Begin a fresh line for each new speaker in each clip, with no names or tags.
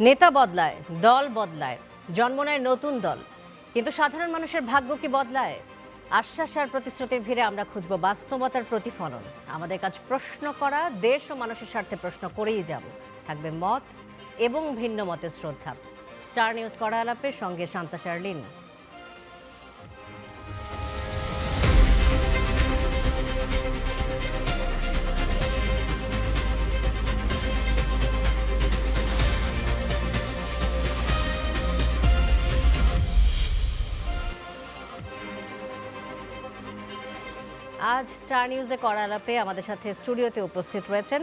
নেতা বদলায়, দল বদলায়, জন্ম নেয় নতুন দল, কিন্তু সাধারণ মানুষের ভাগ্য কি বদলায়? আশ্বাস আর প্রতিশ্রুতির ভিড়ে আমরা খুঁজব বাস্তবতার প্রতিফলন। আমাদের কাজ প্রশ্ন করা, দেশ ও মানুষের স্বার্থে প্রশ্ন করেই যাব। থাকবে মত এবং ভিন্ন মতের শ্রদ্ধা। স্টার নিউজ কড়া আলাপের সঙ্গে শান্তা শার্লিন। আজ স্টার নিউজে কড়া আলাপে আমাদের সাথে স্টুডিওতে উপস্থিত রয়েছেন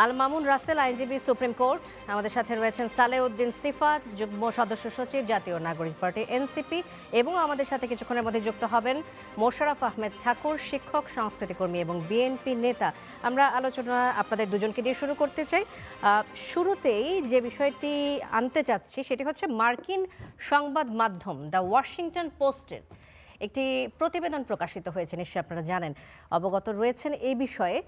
আল মামুন রাসেল, আইনজীবী, সুপ্রিম কোর্ট। আমাদের সাথে রয়েছেন সালেউদ্দিন সিফাত, যুগ্ম সদস্য সচিব, জাতীয় নাগরিক পার্টি এনসিপি, এবং আমাদের সাথে কিছুক্ষণের মধ্যে যুক্ত হবেন মোশাররফ আহমেদ ঠাকুর, শিক্ষক, সংস্কৃতিকর্মী এবং বিএনপি নেতা। আমরা আলোচনা আপনাদের দুজনকে দিয়ে শুরু করতে চাই। শুরুতেই যে বিষয়টি আনতে চাচ্ছি সেটি হচ্ছে মার্কিন সংবাদ মাধ্যম দ্য ওয়াশিংটন পোস্টের একটি প্রতিবেদন প্রকাশিত হয়েছে, নিশ্চয়ই আপনারা জানেন, অবগত রয়েছেন এই বিষয়ে।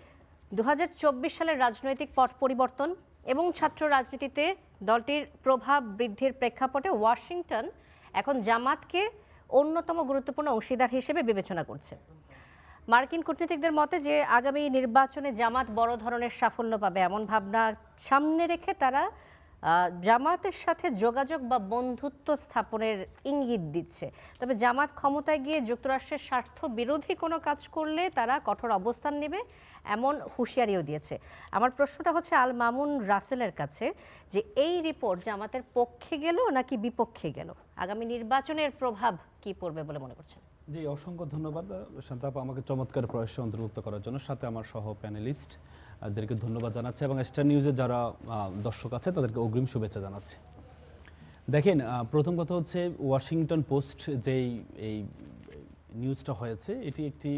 2024 সালের রাজনৈতিক পট পরিবর্তন এবং ছাত্র রাজনীতিতে দলটির প্রভাব বৃদ্ধির প্রেক্ষাপটে ওয়াশিংটন এখন জামাতকে অন্যতম গুরুত্বপূর্ণ অংশীদার হিসেবে বিবেচনা করছে। মার্কিন কূটনীতিকদের মতে যে আগামী নির্বাচনে জামাত বড় ধরনের সাফল্য পাবে এমন ভাবনা সামনে রেখে তারা জামাতের সাথে যোগাযোগ বা বন্ধুত্ব স্থাপনের ইঙ্গিত দিচ্ছে। তবে জামাত ক্ষমতায় গিয়ে যুক্তরাষ্ট্রের স্বার্থ বিরোধী কোনো কাজ করলে তারা কঠোর অবস্থান নেবে এমন হুঁশিয়ারিও দিয়েছে। আমার প্রশ্নটা হচ্ছে আল মামুন রাসেলের কাছে, যে এই রিপোর্ট জামাতের পক্ষে গেল নাকি বিপক্ষে গেল? আগামী নির্বাচনের প্রভাব কি পড়বে বলে মনে করছেন?
জি, অসংখ্য ধন্যবাদ শান্তাপা আমাকে চমৎকার প্রয়াসে অন্তর্ভুক্ত করার জন্য। সাথে আমার সহ প্যানেলিস্ট তাদেরকে ধন্যবাদ জানাচ্ছি এবং স্টার নিউজের যারা দর্শক আছে তাদেরকে অগ্রিম শুভেচ্ছা জানাচ্ছি। দেখেন, প্রথম কথা হচ্ছে ওয়াশিংটন পোস্ট যেই এই নিউজটা হয়েছে, এটি একটি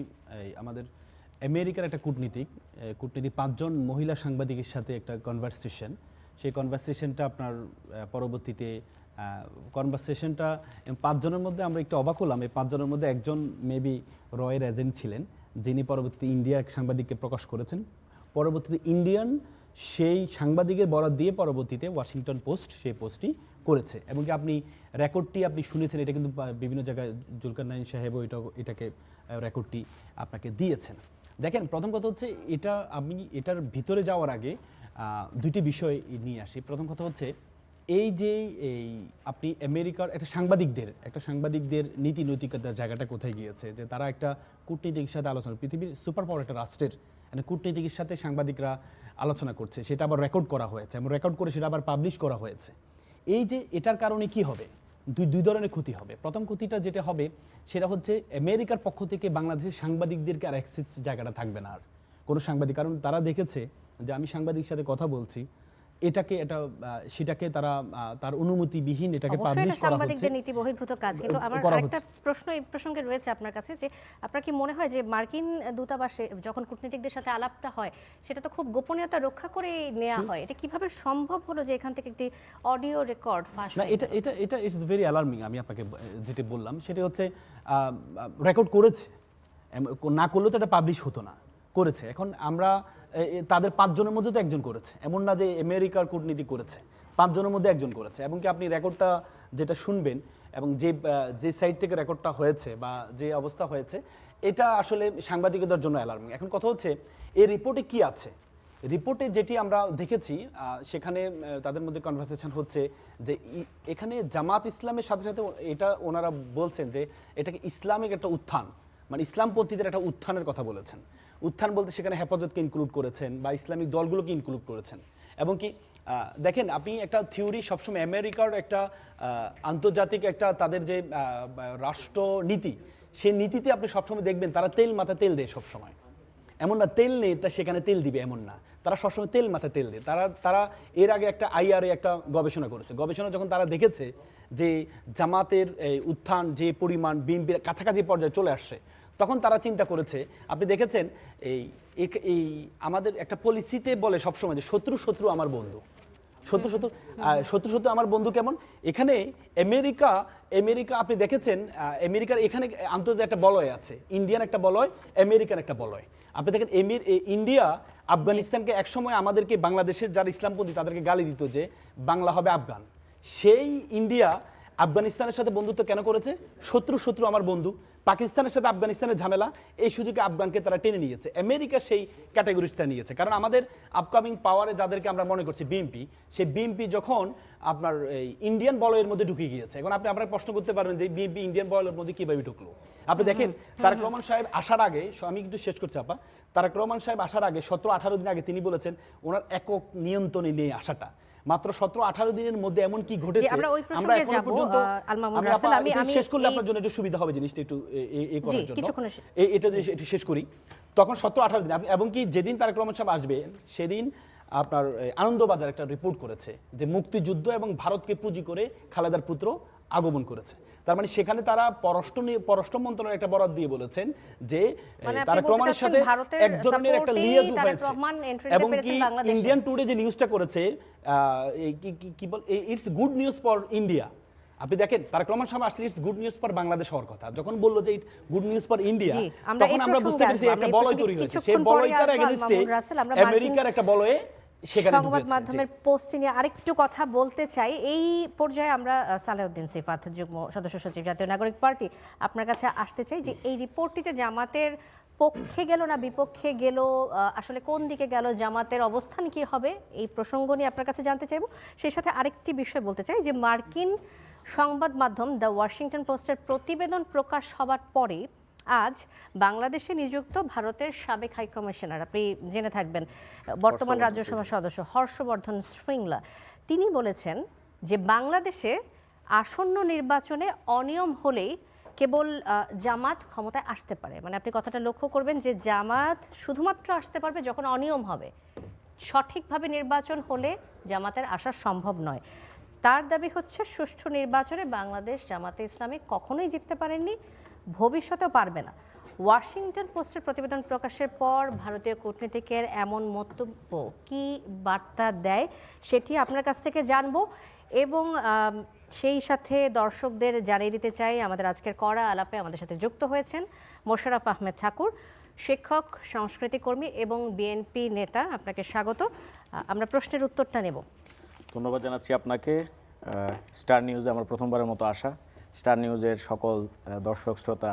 আমাদের আমেরিকার একটা কূটনীতিক 5জন মহিলা সাংবাদিকের সাথে একটা কনভারসেশন। সেই কনভারসেশনটা আপনার পরবর্তীতে কনভারসেশনটা 5 জনের মধ্যে আমরা একটু অবাক হলাম। এই 5 জনের মধ্যে একজন মেবি রয়ের এজেন্ট ছিলেন, যিনি পরবর্তীতে ইন্ডিয়ার সাংবাদিককে প্রকাশ করেছেন। পরবর্তীতে ইন্ডিয়ান সেই সাংবাদিকের বরাত দিয়ে পরবর্তীতে ওয়াশিংটন পোস্ট সেই পোস্টটি করেছে। এবং কি আপনি রেকর্ডটি আপনি শুনেছেন, এটা কিন্তু বিভিন্ন জায়গায় জুলকারনাইন সাহেবও এটাকে রেকর্ডটি আপনাকে দিয়েছেন। দেখেন, প্রথম কথা হচ্ছে এটা আমি এটার ভিতরে যাওয়ার আগে দুইটি বিষয় নিয়ে আসি। প্রথম কথা হচ্ছে এই যে আপনি আমেরিকার একটা সাংবাদিকদের নীতি নৈতিকতার জায়গাটা কোথায় গিয়েছে, যে তারা একটা কূটনীতিকের সাথে আলোচনা, পৃথিবীর সুপার পাওয়ার একটা রাষ্ট্রের কূটনীতিকের সাথে সাংবাদিকরা আলোচনা করছে, সেটা আবার রেকর্ড করা হয়েছে এবং রেকর্ড করে সেটা আবার পাবলিশ করা হয়েছে। এই যে এটার কারণে কি হবে, দুই ধরনের ক্ষতি হবে। প্রথম ক্ষতিটা যেটা হবে সেটা হচ্ছে আমেরিকার পক্ষ থেকে বাংলাদেশের সাংবাদিকদেরকে আর অ্যাক্সেস জায়গাটা থাকবে না আর কোনো সাংবাদিক, কারণ তারা দেখেছে যে আমি সাংবাদিকের সাথে কথা বলছি, সেটাকে তারা তার অনুমতিবিহীন এটাকে পাবলিশ করা হচ্ছে,
নীতি বহির্ভূত কাজ। কিন্তু আমার একটা প্রশ্ন এই প্রসঙ্গে রয়েছে আপনার কাছে, যে আপনার কি মনে হয় যে মার্কিন দূতাবাসে যখন কূটনীতিকদের সাথে আলাপটা হয় সেটা তো খুব গোপনীয়তা রক্ষা করে নেওয়া হয়, এটা কিভাবে সম্ভব হলো যে এখান থেকে একটি অডিও রেকর্ড ফাঁস?
না, এটা ইটস ভেরি অ্যালার্মিং। আমি আপনাকে যেটা বললাম সেটা হচ্ছে রেকর্ড করেছে, না করলেও তো এটা পাবলিশ হতো না, করেছে। এখন আমরা তাদের 5 জনের মধ্যে তো একজন করেছে, এমন না যে আমেরিকার কূটনীতি করেছে, 5 জনের মধ্যে একজন করেছে। এবং কি আপনি রেকর্ডটা যেটা শুনবেন এবং যে সাইড থেকে রেকর্ডটা হয়েছে বা যে অবস্থা হয়েছে, এটা আসলে সাংবাদিকদের জন্য অ্যালার্মিং। এখন কথা হচ্ছে এই রিপোর্টে কি আছে। রিপোর্টে যেটি আমরা দেখেছি সেখানে তাদের মধ্যে কনভারসেশন হচ্ছে যে এখানে জামাত ইসলামের সাথে সাথে এটা ওনারা বলছেন যে এটাকে ইসলামিক একটা উত্থান, মানে ইসলামপন্থীদের একটা উত্থানের কথা বলেছেন। উত্থান বলতে সেখানে হেফাজতকে ইনক্লুড করেছেন বা ইসলামিক দলগুলোকে ইনক্লুড করেছেন। এবং কি দেখেন, আপনি একটা থিওরি সবসময় আমেরিকার একটা আন্তর্জাতিক একটা তাদের যে রাষ্ট্রনীতি, সেই নীতিতে আপনি সবসময় দেখবেন তারা তেল মাথা তেল দেয় সবসময়। এমন না তেল নেই তা সেখানে তেল দিবে, এমন না, তারা সবসময় তেল মাথায় তেল দেয়। তারা এর আগে একটা আইআরএ একটা গবেষণা করেছে। গবেষণা যখন তারা দেখেছে যে জামাতের উত্থান যে পরিমাণ বিএনপির কাছাকাছি পর্যায়ে চলে আসছে, তখন তারা চিন্তা করেছে, আপনি দেখেছেন এই আমাদের একটা পলিসিতে বলে সবসময় যে শত্রু আমার বন্ধু, শত্রু আমার বন্ধু। কেমন এখানে আমেরিকা আপনি দেখেছেন আমেরিকার এখানে আন্তর্জাতিক একটা বলয় আছে, ইন্ডিয়ান একটা বলয়, আমেরিকান একটা বলয়। আপনি দেখেন ইন্ডিয়া
আফগানিস্তানকে একসময় আমাদেরকে বাংলাদেশের যারা ইসলামপন্থী তাদেরকে গালি দিত যে বাংলা হবে আফগান। সেই ইন্ডিয়া আফগানিস্তানের সাথে বন্ধুত্ব কেন করেছে? শত্রু আমার বন্ধু। পাকিস্তানের সাথে আফগানিস্তানের ঝামেলা, এই সুযোগে আফগানকে তারা টেনে নিয়েছে। আমেরিকা সেই ক্যাটাগরিটা নিয়েছে, কারণ আমাদের আপকামিং পাওয়ারে যাদেরকে আমরা মনে করছি বিএনপি, সেই বিএনপি যখন আপনার এই ইন্ডিয়ান বলয়ের মধ্যে ঢুকে গিয়েছে, এখন আপনারা প্রশ্ন করতে পারবেন যে বিএনপি ইন্ডিয়ান বলয়ের মধ্যে কিভাবে ঢুকলো। আপনি দেখেন তারেক রহমান সাহেব আসার আগে, আমি একটু শেষ করছি আপা, তারেক রহমান সাহেব আসার আগে 17-18 দিন আগে তিনি বলেছেন ওনার একক নিয়ন্ত্রণে নিয়ে আসাটা। মাত্র 17-18 দিনের মধ্যে এমন কি ঘটেছে
আমরা এখনো পর্যন্ত
আমি শেষ করলে আপনার জন্য একটু সুবিধা হবে জিনিসটা একটু এই করার জন্য, এটা যে একটু শেষ করি। তখন 17-18 দিন এবং কি যেদিন তারেক রহমান সাহেব আসবে সেদিন আপনার আনন্দবাজার একটা রিপোর্ট করেছে যে মুক্তিযুদ্ধ এবং ভারতকে পুঁজি করে খালেদার পুত্র আগমন করেছে। তার মানে সেখানে তারা পররাষ্ট্র মন্ত্রণালয়ের একটা বরাত দিয়ে বলেছেন যে তারেক রহমানের সাথে এক ধরনের একটা লিয়াজু হয়েছে। এবং কি ইন্ডিয়ান টুডে যে নিউজটা করেছে, কি বল, it's good news for India. আপনি দেখেন তারেক রহমান সাহেব আসলে it's good news for Bangladesh হওয়ার কথা। যখন বললো যে it good news for India, তখন আমরা বুঝতে পেরেছি একটা বলয় তৈরি হয়েছে। সেই বলয়টার এগেইনস্টে আমেরিকার একটা বলয়ে
সংবাদ মাধ্যমের পোস্টিং এ আরেকটু কথা বলতে চাই। এই পর্যায়ে আমরা সালেউদ্দিন সিফাত, যুগ্ম সদস্য সচিব, জাতীয় নাগরিক পার্টি, আপনার কাছে আসতে চাই যে এই রিপোর্টটিতে জামাতের পক্ষে গেল না বিপক্ষে গেল, আসলে কোন দিকে গেল, জামাতের অবস্থান কি হবে, এই প্রসঙ্গ নিয়ে আপনার কাছে জানতে চাইব। সেই সাথে আরেকটি বিষয় বলতে চাই যে মার্কিন সংবাদ মাধ্যম দ্য ওয়াশিংটন পোস্টের প্রতিবেদন প্রকাশ হবার পরে আজ বাংলাদেশে নিযুক্ত ভারতের সাবেক হাই কমিশনার, আপনি জেনে থাকবেন, বর্তমান রাজ্যসভা সদস্য হর্ষবর্ধন শ্রীংলা, তিনি বলেছেন যে বাংলাদেশে আসন্ন নির্বাচনে অনিয়ম হলেই কেবল জামাত ক্ষমতায় আসতে পারে। মানে আপনি কথাটা লক্ষ্য করবেন যে জামাত শুধুমাত্র আসতে পারবে যখন অনিয়ম হবে, সঠিকভাবে নির্বাচন হলে জামাতের আসা সম্ভব নয়। তার দাবি হচ্ছে সুষ্ঠু নির্বাচনে বাংলাদেশ জামাতে ইসলামী কখনোই জিততে পারেননি, ভবিষ্যতেও পারবে না। ওয়াশিংটন পোস্টের প্রতিবেদন প্রকাশের পর ভারতীয় কূটনীতিকের এমন মন্তব্য কি বার্তা দেয় সেটি আপনার কাছ থেকে জানবো, এবং সেই সাথে দর্শকদের জানিয়ে দিতে চাই আমাদের আজকের কড়া আলাপে আমাদের সাথে যুক্ত হয়েছেন মোশাররফ আহমেদ ঠাকুর, শিক্ষক, সংস্কৃতি কর্মী এবং বিএনপি নেতা। আপনাকে স্বাগত। আমরা প্রশ্নের উত্তরটা নেব।
ধন্যবাদ জানাচ্ছি আপনাকে। স্টার নিউজে আমার প্রথমবারের মতো আসা। স্টার নিউজের সকল দর্শক শ্রোতা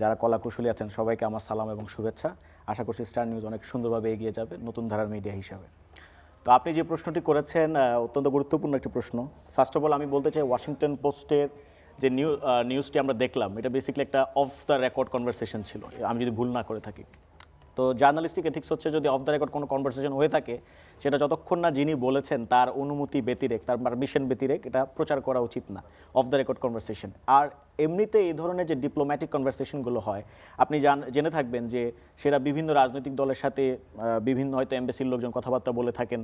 যারা কলাকুশলী আছেন সবাইকে আমার সালাম এবং শুভেচ্ছা। আশা করছি স্টার নিউজ অনেক সুন্দরভাবে এগিয়ে যাবে নতুন ধারার মিডিয়া হিসাবে। তো আপনি যে প্রশ্নটি করেছেন অত্যন্ত গুরুত্বপূর্ণ একটি প্রশ্ন। ফার্স্ট অফ অল আমি বলতে চাই ওয়াশিংটন পোস্টের যে নিউজটি আমরা দেখলাম এটা বেসিক্যালি একটা অফ দ্য রেকর্ড কনভারসেশন ছিল, আমি যদি ভুল না করে থাকি। তো জার্নালিস্টিক এথিক্স হচ্ছে যদি অফ দ্য রেকর্ড কোনো কনভারসেশন হয়ে থাকে সেটা যতক্ষণ না যিনি বলেছেন তার অনুমতি ব্যতিরেক, তার পারমিশন ব্যতিরেক এটা প্রচার করা উচিত না, অফ দ্য রেকর্ড কনভারসেশন। আর এমনিতে এই ধরনের যে ডিপ্লোম্যাটিক কনভারসেশন হয় আপনি জেনে থাকবেন যে সেটা বিভিন্ন রাজনৈতিক দলের সাথে বিভিন্ন হয়তো এমবাসির লোকজন কথাবার্তা বলে থাকেন,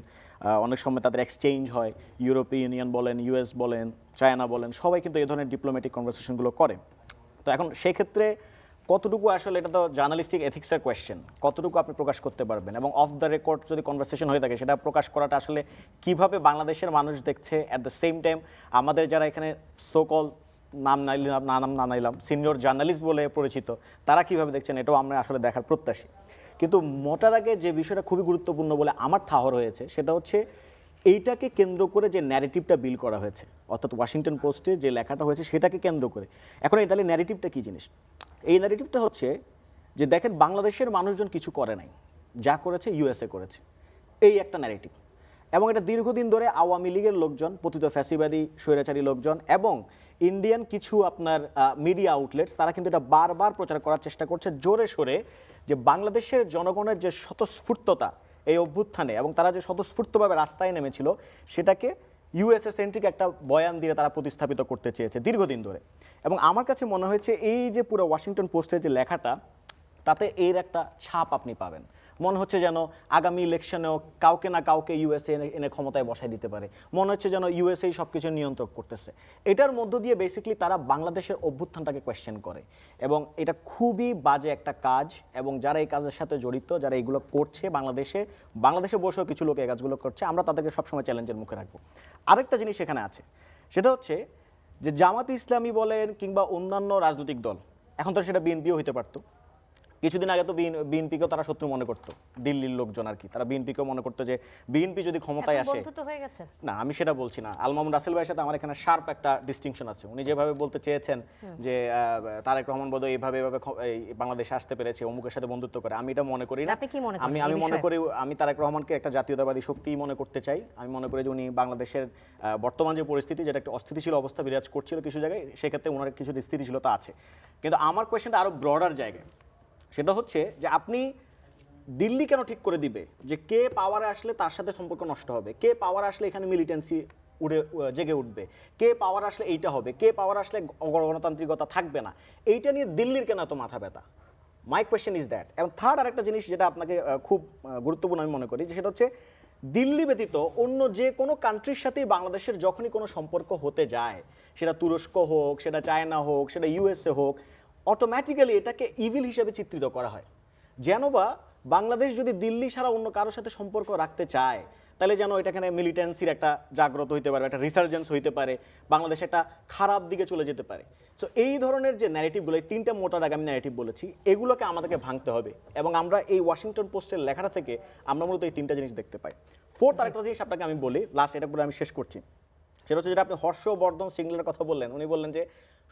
অনেক সময় তাদের এক্সচেঞ্জ হয়, ইউরোপীয় ইউনিয়ন বলেন, ইউএস বলেন, চায়না বলেন, সবাই কিন্তু এই ধরনের ডিপ্লোম্যাটিক কনভারসেশনগুলো করে। তো এখন সেক্ষেত্রে কতটুকু আসলে এটা তো জার্নালিস্টিক এথিক্সের কোয়েশ্চেন, কতটুকু আপনি প্রকাশ করতে পারবেন, এবং অফ দ্য রেকর্ড যদি কনভারসেশন হয়ে থাকে সেটা প্রকাশ করাটা আসলে কিভাবে বাংলাদেশের মানুষ দেখছে, অ্যাট দ্য সেম টাইম আমাদের যারা এখানে সোকল নাম না নাইলাম সিনিয়র জার্নালিস্ট বলে পরিচিত তারা কিভাবে দেখছেন এটাও আমরা আসলে দেখার প্রত্যাশী। কিন্তু মোটার আগে যে বিষয়টা খুবই গুরুত্বপূর্ণ বলে আমার ঠাহর হয়েছে সেটা হচ্ছে এইটাকে কেন্দ্র করে যে ন্যারেটিভটা বিল করা হয়েছে, অর্থাৎ ওয়াশিংটন পোস্টে যে লেখাটা হয়েছে সেটাকে কেন্দ্র করে। এখন এই তাহলে ন্যারেটিভটা কী জিনিস? এই ন্যারেটিভটা হচ্ছে যে দেখেন বাংলাদেশের মানুষজন কিছু করে নাই, যা করেছে ইউএসএ করেছে, এই একটা ন্যারেটিভ। এবং এটা দীর্ঘদিন ধরে আওয়ামী লীগের লোকজন, পতিত ফ্যাসিবাদী স্বৈরাচারী লোকজন এবং ইন্ডিয়ান কিছু আপনার মিডিয়া আউটলেটস তারা কিন্তু এটা বারবার প্রচার করার চেষ্টা করছে জোরে সোরে যে বাংলাদেশের জনগণের যে স্বতঃস্ফূর্ততা এই অভ্যুত্থানে এবং তারা যে স্বতঃস্ফূর্তভাবে রাস্তায় নেমেছিল সেটাকে ইউএসএ সেন্ট্রিক একটা বয়ান দিয়ে তারা প্রতিস্থাপিত করতে চেয়েছে দীর্ঘদিন ধরে। এবং আমার কাছে মনে হয়েছে এই যে পুরো ওয়াশিংটন পোস্টের যে লেখাটা তাতে এর একটা ছাপ আপনি পাবেন। মনে হচ্ছে যেন আগামী ইলেকশনেও কাউকে না কাউকে ইউএসএ এনে ক্ষমতায় বসায় দিতে পারে, মনে হচ্ছে যেন ইউএসএ সব কিছু নিয়ন্ত্রণ করতেছে। এটার মধ্য দিয়ে বেসিক্যালি তারা বাংলাদেশের অভ্যুত্থানটাকে কোয়েশ্চেন করে এবং এটা খুবই বাজে একটা কাজ। এবং যারা এই কাজের সাথে জড়িত, যারা এগুলো করছে বাংলাদেশে বসেও কিছু লোক এই কাজগুলো করছে, আমরা তাদেরকে সবসময় চ্যালেঞ্জের মুখে রাখবো। আরেকটা জিনিস এখানে আছে, সেটা হচ্ছে যে জামাত ইসলামী বলেন কিংবা অন্যান্য রাজনৈতিক দল, এখন তো সেটা বিএনপিও হইতে পারতো, কিছুদিন আগে তো বিএনপিকেও তারা শত্রু মনে করতো, দিল্লির লোকজন আর কি, তারা বিএনপিকেও মনে করতো যে বিএনপি যদি ক্ষমতায় আসে,
বন্ধুত্ব হয়ে গেছে।
না আমি সেটা বলছি না। আল মামুন রাসেল ভাইয়ের সাথে আমার এখানে শার্প একটা ডিস্টিংশন আছে। উনি যেভাবে বলতে চেয়েছেন যে তারেক রহমান বোধহয় এইভাবে বাংলাদেশে আসতে পেরেছে অমুকের সাথে বন্ধুত্ব করে, আমি এটা মনে করি না।
আপনি কি মনে করেন?
আমি মনে করি, আমি তারেক রহমানকে একটা জাতীয়তাবাদী শক্তি মনে করতে চাই। আমি মনে করি যে উনি বাংলাদেশের বর্তমান যে পরিস্থিতি, যেটা একটা অস্থিতিশীল অবস্থা বিরাজ করছিল কিছু জায়গায়, সেক্ষেত্রে ওনার কিছু স্থিতিশীলতা আছে। কিন্তু আমার কোয়েশ্চেনটা আরো ব্রডার জায়গায়, সেটা হচ্ছে যে আপনি দিল্লি কেন ঠিক করে দিবে যে কে পাওয়ারে আসলে তার সাথে সম্পর্ক নষ্ট হবে, কে পাওয়ার আসলে এখানে মিলিটেন্সি জেগে উঠবে, কে পাওয়ার আসলে এইটা হবে, কে পাওয়ার আসলে গণতান্ত্রিকতা থাকবে না, এইটা নিয়ে দিল্লির কেন এত মাথা ব্যথা? My question is that. এবং থার্ড আরেকটা জিনিস যেটা আপনাকে খুব গুরুত্বপূর্ণ আমি মনে করি, যে সেটা হচ্ছে দিল্লি ব্যতীত অন্য যে কোনো কান্ট্রির সাথেই বাংলাদেশের যখনই কোনো সম্পর্ক হতে যায়, সেটা তুরস্ক হোক, সেটা চায়না হোক, সেটা ইউএসএ হোক, অটোমেটিক্যালি এটাকে ইভিল হিসেবে চিত্রিত করা হয়। যেন বা বাংলাদেশ যদি দিল্লি ছাড়া অন্য কারোর সাথে সম্পর্ক রাখতে চায়, তাহলে যেন এটাখানে মিলিটেন্সির একটা জাগ্রত হইতে পারে, একটা রিসার্জেন্স হইতে পারে, বাংলাদেশ একটা খারাপ দিকে চলে যেতে পারে। সো এই ধরনের যে ন্যারেটিভগুলো, এই তিনটা মোটার আগে আমি ন্যারেটিভ বলেছি, এগুলোকে আমাদেরকে ভাঙতে হবে। এবং আমরা এই ওয়াশিংটন পোস্টের লেখাটা থেকে আমরা মূলত এই তিনটা জিনিস দেখতে পাই। ফোর্থ আরেকটা জিনিস আপনাকে আমি বলি, লাস্ট এটা বলে আমি শেষ করছি, সেটা হচ্ছে যেটা আপনি হর্ষবর্ধন সিংলার কথা বললেন। উনি বললেন যে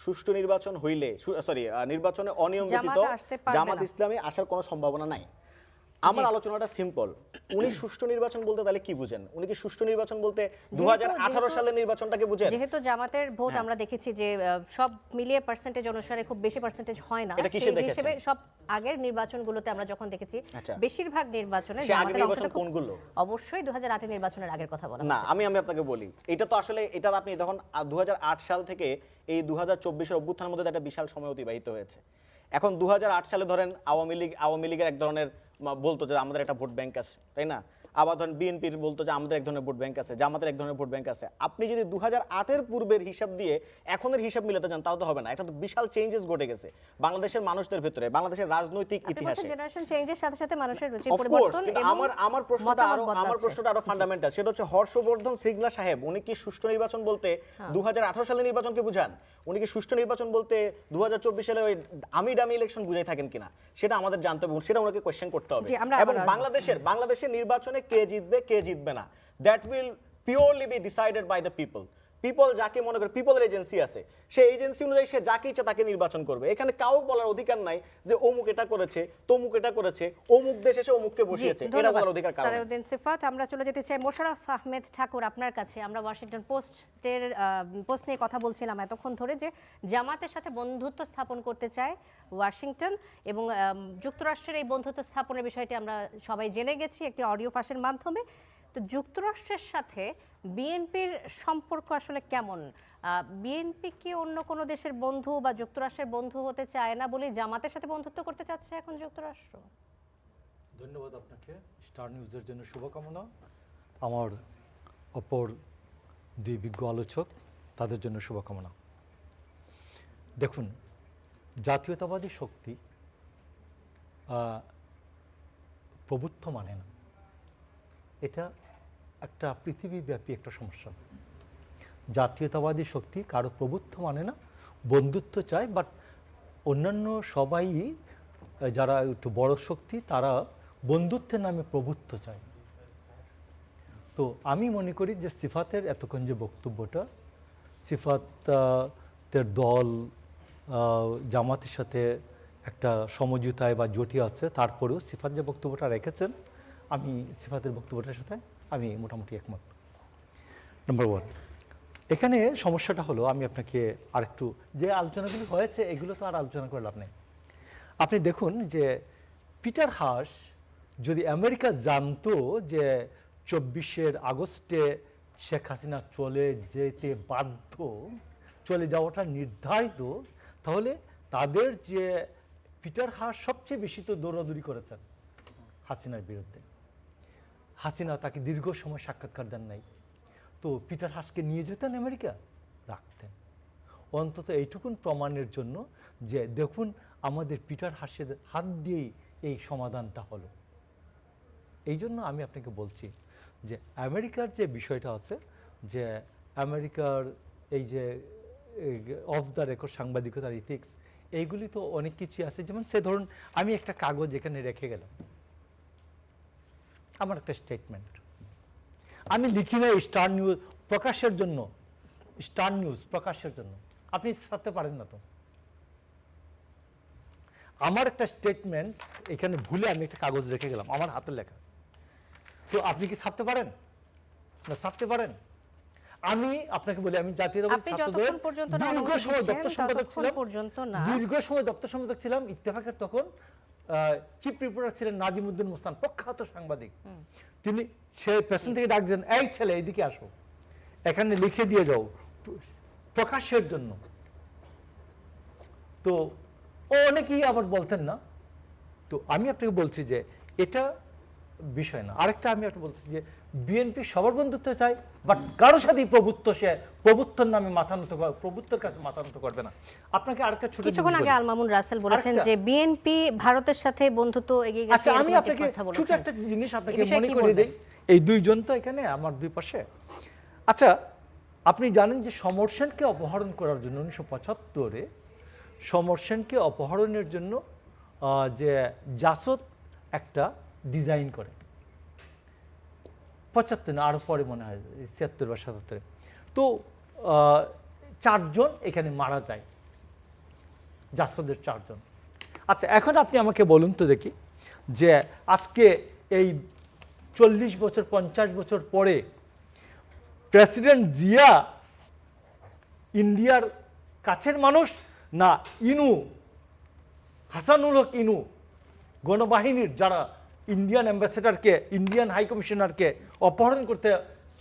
সুষ্ঠু নির্বাচন হইলে, নির্বাচনে অনিয়ম ব্যতীত জামাত ইসলামী আসার কোনো সম্ভাবনা নাই। আমার আলোচনাটা সিম্পল। উনি সুষ্ঠু নির্বাচন বলতে তাহলে কি বুঝেন? উনি কি সুষ্ঠু নির্বাচন বলতে 2018 সালের নির্বাচনটাকে বুঝেন?
যেহেতু জামাতের ভোট আমরা দেখেছি যে সব মিলিয়ে পার্সেন্টেজ অনুসারে খুব বেশি পার্সেন্টেজ হয় না, সেই হিসেবে সব আগের নির্বাচনগুলোতে আমরা যখন দেখেছি বেশিরভাগ নির্বাচনে জামাতের অংশটা কোনগুলো, অবশ্যই 2008 নির্বাচনের আগের কথা বলা
না। আমি আপনাকে বলি, এটা তো আসলে এটা আপনি তখন 2008 সাল থেকে এই 2024 অভ্যুত্থানের মধ্যে একটা বিশাল সময় অতিবাহিত হয়েছে। এখন 2008 সালে ধরেন আওয়ামী লীগের এক ধরনের বলতো যে আমাদের একটা ভোট ব্যাংক আছে, তাই না? আবার ধরেন বিএনপির বলতো যে আমাদের এক ধরনের ভোট ব্যাংক আছে, জামাতের এক ধরনের ভোট ব্যাংক আছে। আপনি যদি 2008-এর পূর্বের হিসাব দিয়ে এখনের হিসাব মিলাতে যান, তাও তো হবে না। এটা তো বিশাল চেঞ্জেস ঘটে গেছে বাংলাদেশের মানুষদের ভিতরে, বাংলাদেশের রাজনৈতিক ইতিহাসে।
জেনারেশন চেঞ্জের সাথে সাথে মানুষের রুচি পরিবর্তন। এবং
আমার প্রশ্নটা আরো ফান্ডামেন্টাল, সেটা হচ্ছে হর্ষবর্ধন শ্রীংলা সাহেব উনি কি সুষ্ঠু নির্বাচন বলতে 2018 সালের নির্বাচনকে বুঝান? উনি কি সুষ্ঠু নির্বাচন বলতে 2024 সালে ওই আমি ডামি ইলেকশন বুঝাই থাকেন কিনা, সেটা আমাদের জানতে হবে, সেটা ওনাকে কোয়েশ্চেন করতে হবে। এবং বাংলাদেশের নির্বাচনে কে জিতবে কে জিতবে না, that will purely be decided by the people. People যাকে মনে করে, পিপলের এজেন্সি আছে, সেই এজেন্সি অনুযায়ী সে যাকে ইচ্ছা তাকে নির্বাচন করবে। এখানে কাউ বলার অধিকার নাই যে অমুক এটা করেছে, তমুক এটা করেছে, অমুক দেশে এসে অমুককে বসিয়েছে, এটা বলার অধিকার কারণ।
সালেউদ্দিন সিফাত, আমরা চলে যেতে চাই মোশাররফ আহমেদ ঠাকুর আপনার কাছে। আমরা ওয়াশিংটন পোস্ট নিয়ে কথা বলছিলাম এতক্ষণ ধরে, যে জামাতের সাথে বন্ধুত্ব স্থাপন করতে চায় ওয়াশিংটন, এবং যুক্তরাষ্ট্রের এই বন্ধুত্ব স্থাপনের বিষয়টি আমরা সবাই জেনে গেছি একটি অডিও ফাঁসের মাধ্যমে। তো যুক্তরাষ্ট্রের সাথে বিএনপির সম্পর্ক আসলে কেমন? বিএনপি কি অন্য কোনো দেশের বন্ধু বা যুক্তরাষ্ট্রের বন্ধু হতে চায় না বলে জামাতের সাথে বন্ধুত্ব করতে চাচ্ছে এখন যুক্তরাষ্ট্র?
ধন্যবাদ আপনাকে। স্টার নিউজের জন্য শুভকামনা। আমার অপর দুই বিজ্ঞ আলোচক, তাদের জন্য শুভকামনা। দেখুন, জাতীয়তাবাদী শক্তি প্রভুত্ব মানে না, এটা একটা পৃথিবীব্যাপী একটা সমস্যা। জাতীয়তাবাদী শক্তি কারো প্রভুত্ব মানে না, বন্ধুত্ব চায়, বাট অন্যান্য সবাই যারা একটু বড় শক্তি তারা বন্ধুত্বের নামে প্রভুত্ব চায়। তো আমি মনে করি যে সিফাতের এতক্ষণ যে বক্তব্যটা, সিফাতের দল জামাতের সাথে একটা সমঝোতায় বা জোটে আছে, তারপরেও সিফাত যে বক্তব্যটা রেখেছেন, আমি সিফাতের বক্তব্যটার সাথে আমি মোটামুটি একমত। নাম্বার ওয়ান, এখানে সমস্যাটা হলো, আমি আপনাকে আরেকটু যে আলোচনাগুলো হয়েছে এগুলো তো আর আলোচনা করে লাভ নেই। আপনি দেখুন যে পিটার হাস যদি আমেরিকা জানতো যে 24 আগস্টে শেখ হাসিনা চলে যেতে বাধ্য, চলে যাওয়াটা নির্ধারিত, তাহলে তাদের যে পিটার হাস সবচেয়ে বেশি তো দৌড়াদৌড়ি করেছেন হাসিনার বিরুদ্ধে। হাসিনা তাকে দীর্ঘ সময় সাক্ষাৎকার দেন নাই, তো পিটার হাসকে নিয়ে যেতেন আমেরিকা, রাখতেন অন্তত এইটুকুন প্রমাণের জন্য যে দেখুন আমাদের পিটার হাসের হাত দিয়েই এই সমাধানটা হলো। এই জন্য আমি আপনাকে বলছি যে আমেরিকার যে বিষয়টা আছে, যে আমেরিকার এই যে অফ দ্য রেকর্ড সাংবাদিকতার ইথিক্স, এইগুলি তো অনেক কিছু আছে, যেমন সে ধরুন আমি একটা কাগজ এখানে রেখে গেলাম, আমার একটা স্টেটমেন্ট, আমি লিখি না স্টার নিউজ প্রকাশের জন্য, স্টার নিউজ প্রকাশের জন্য, আপনি ছাড়তে পারেন না তো। আমার একটা স্টেটমেন্ট এখানে ভুলে আমি একটা কাগজ রেখে গেলাম, আমার হাতের লেখা, তো আপনি কি ছাড়তে পারেন না? ছাড়তে পারেন। আমি আপনাকে বলি, আমি জাতীয়তাবাদী ছাত্রদের দীর্ঘ সময় দপ্তর সম্পাদক ছিলাম, দীর্ঘ সময় দপ্তর সম্পাদক ছিলাম ইত্তেফাকের। তখন চিফ রিপোর্টার ছিলেন নাজিমউদ্দিন মোস্তান, প্রখ্যাত সাংবাদিক। তিনি পেছন থেকে ডাক দিতেন, এই ছেলে এইদিকে আসো, এখানে লিখে দিয়ে যাও প্রকাশের জন্য। তো অনেকেই আবার বলতেন না। তো আমি আপনাকে বলছি যে এটা বিষয় না। আরেকটা আমি একটা বলছি যে বিএনপি সবার বন্ধুত্ব চায়, বাট কারোর সাথে প্রভুত্ব, সে প্রভুত্বের নামে মাথা নত, প্রভুত্বের কাছে মাথা নত করবে না। আপনাকে আরেকটা ছোট,
কিছুক্ষণ আগে আল মামুন রাসেল বলেছেন যে বিএনপি ভারতের সাথে বন্ধুত্ব এগিয়ে গেছে।
আমি আপনাকে ছোট একটা জিনিস আপনাকে মনে করিয়ে দেই, এই দুইজন তো এখানে আমার দুই পাশে। আচ্ছা, আপনি জানেন যে সমর সেনকে অপহরণ করার জন্য 1975-এ সমর সেনকে অপহরণের জন্য যে জাসদ একটা ডিজাইন করে, 75 না আরো পরে মনে হয় 76 বা 77-এ। তো 4 জন এখানে মারা যায়, জাসদের 4 জন। আচ্ছা, এখন আপনি আমাকে বলুন তো দেখি যে আজকে এই 40 বছর 50 বছর পরে প্রেসিডেন্ট জিয়া ইন্ডিয়ার কাছের মানুষ, না ইনু, হাসানুল হক ইনু, গণবাহিনীর যারা ইন্ডিয়ান অ্যাম্বাসেডারকে, ইন্ডিয়ান হাই কমিশনারকে অপহরণ করতে